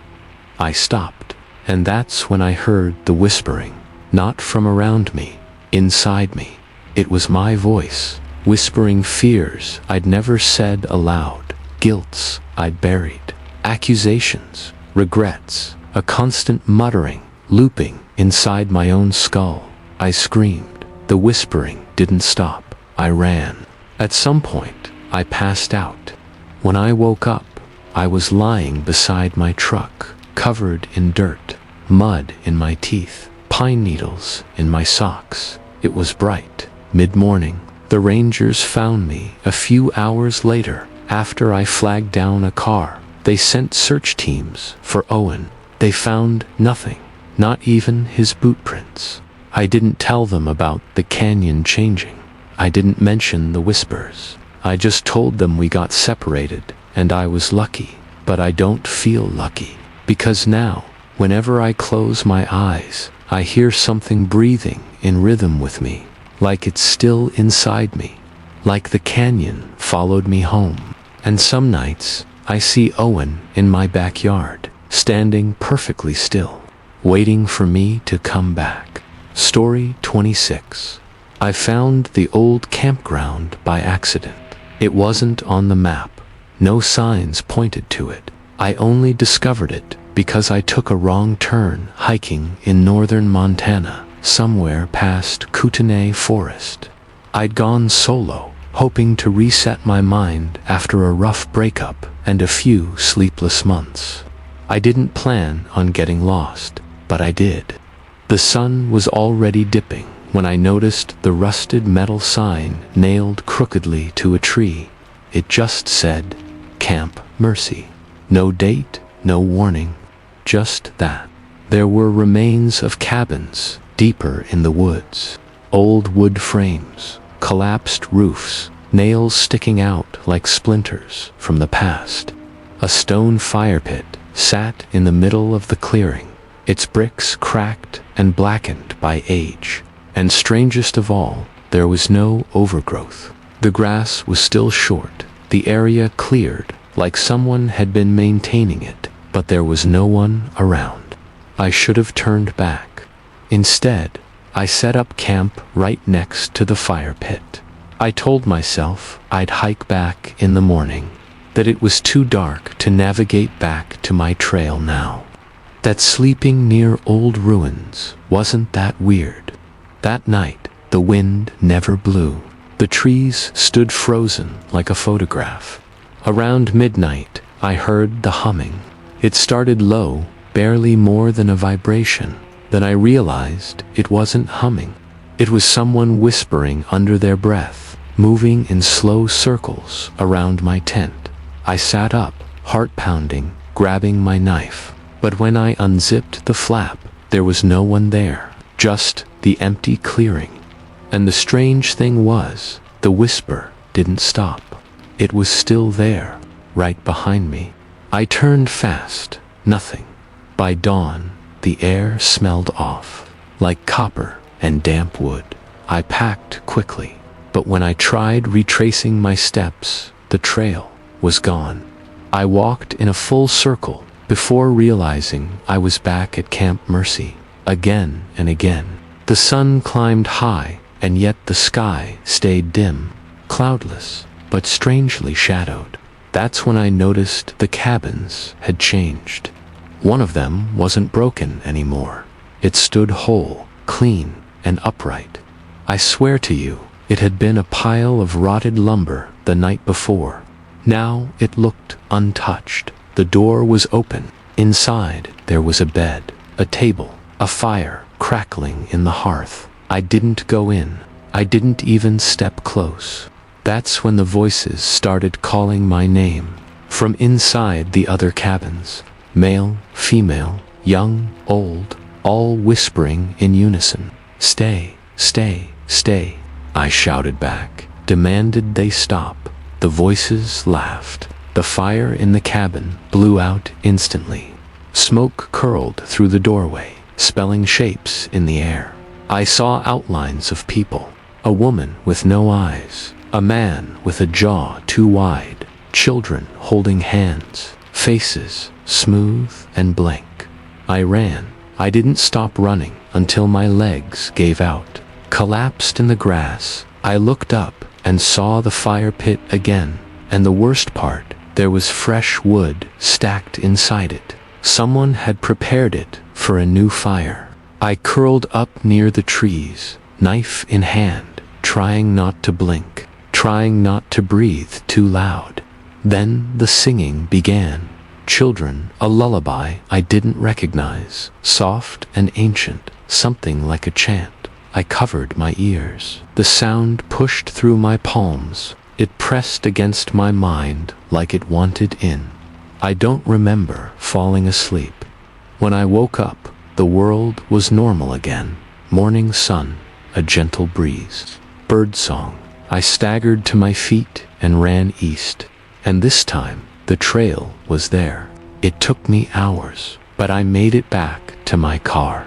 I stopped, and that's when I heard the whispering, not from around me, inside me. It was my voice, whispering fears I'd never said aloud, guilts I'd buried, accusations, regrets, a constant muttering, looping inside my own skull. I screamed. The whispering didn't stop. I ran. At some point, I passed out. When I woke up, I was lying beside my truck, covered in dirt, mud in my teeth, pine needles in my socks. It was bright, mid-morning. The rangers found me a few hours later after I flagged down a car. They sent search teams for Owen. They found nothing. Not even his boot prints. I didn't tell them about the canyon changing. I didn't mention the whispers. I just told them we got separated, and I was lucky. But I don't feel lucky, because now, whenever I close my eyes, I hear something breathing in rhythm with me, like it's still inside me, like the canyon followed me home. And some nights, I see Owen in my backyard, standing perfectly still, waiting for me to come back. Story 26. I found the old campground by accident. It wasn't on the map. No signs pointed to it. I only discovered it because I took a wrong turn hiking in northern Montana, somewhere past Kootenai Forest. I'd gone solo, hoping to reset my mind after a rough breakup and a few sleepless months. I didn't plan on getting lost, but I did. The sun was already dipping when I noticed the rusted metal sign nailed crookedly to a tree. It just said, Camp Mercy. No date, no warning, just that. There were remains of cabins deeper in the woods, old wood frames, collapsed roofs, nails sticking out like splinters from the past. A stone fire pit sat in the middle of the clearing, its bricks cracked and blackened by age. And strangest of all, there was no overgrowth. The grass was still short, the area cleared, like someone had been maintaining it, but there was no one around. I should have turned back. Instead, I set up camp right next to the fire pit. I told myself I'd hike back in the morning, that it was too dark to navigate back to my trail now. That sleeping near old ruins wasn't that weird. That night, the wind never blew. The trees stood frozen like a photograph. Around midnight, I heard the humming. It started low, barely more than a vibration. Then I realized it wasn't humming. It was someone whispering under their breath, moving in slow circles around my tent. I sat up, heart pounding, grabbing my knife. But when I unzipped the flap, there was no one there, just the empty clearing. And the strange thing was, the whisper didn't stop. It was still there, right behind me. I turned fast, nothing. By dawn, the air smelled off, like copper and damp wood. I packed quickly, but when I tried retracing my steps, the trail was gone. I walked in a full circle before realizing I was back at Camp Mercy, again and again. The sun climbed high, and yet the sky stayed dim, cloudless, but strangely shadowed. That's when I noticed the cabins had changed. One of them wasn't broken anymore. It stood whole, clean, and upright. I swear to you, it had been a pile of rotted lumber the night before. Now it looked untouched. The door was open. Inside, there was a bed, a table, a fire crackling in the hearth. I didn't go in. I didn't even step close. That's when the voices started calling my name. From inside the other cabins. Male, female, young, old, all whispering in unison. Stay, stay, stay. I shouted back, demanded they stop. The voices laughed. The fire in the cabin blew out instantly. Smoke curled through the doorway, spelling shapes in the air. I saw outlines of people. A woman with no eyes. A man with a jaw too wide. Children holding hands. Faces smooth and blank. I ran. I didn't stop running until my legs gave out. Collapsed in the grass, I looked up and saw the fire pit again. And the worst part, there was fresh wood stacked inside it. Someone had prepared it for a new fire. I curled up near the trees, knife in hand, trying not to blink, trying not to breathe too loud. Then the singing began. Children, a lullaby I didn't recognize, soft and ancient, something like a chant. I covered my ears. The sound pushed through my palms. It pressed against my mind like it wanted in. I don't remember falling asleep. When I woke up, the world was normal again. Morning sun, a gentle breeze, birdsong. I staggered to my feet and ran east. And this time, the trail was there. It took me hours, but I made it back to my car.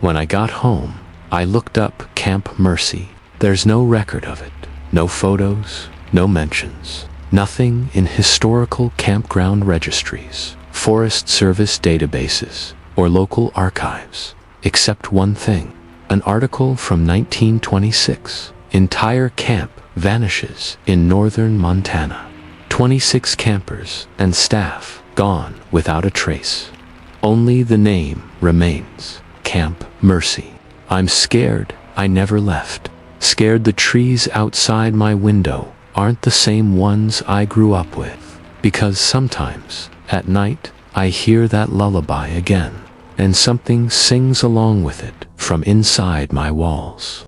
When I got home, I looked up Camp Mercy. There's no record of it. No photos, no mentions. Nothing in historical campground registries, Forest Service databases, or local archives, except one thing. An article from 1926. Entire camp vanishes in northern Montana. 26 campers and staff gone without a trace. Only the name remains, Camp Mercy. I'm scared I never left. Scared the trees outside my window aren't the same ones I grew up with. Because sometimes, at night, I hear that lullaby again, and something sings along with it from inside my walls.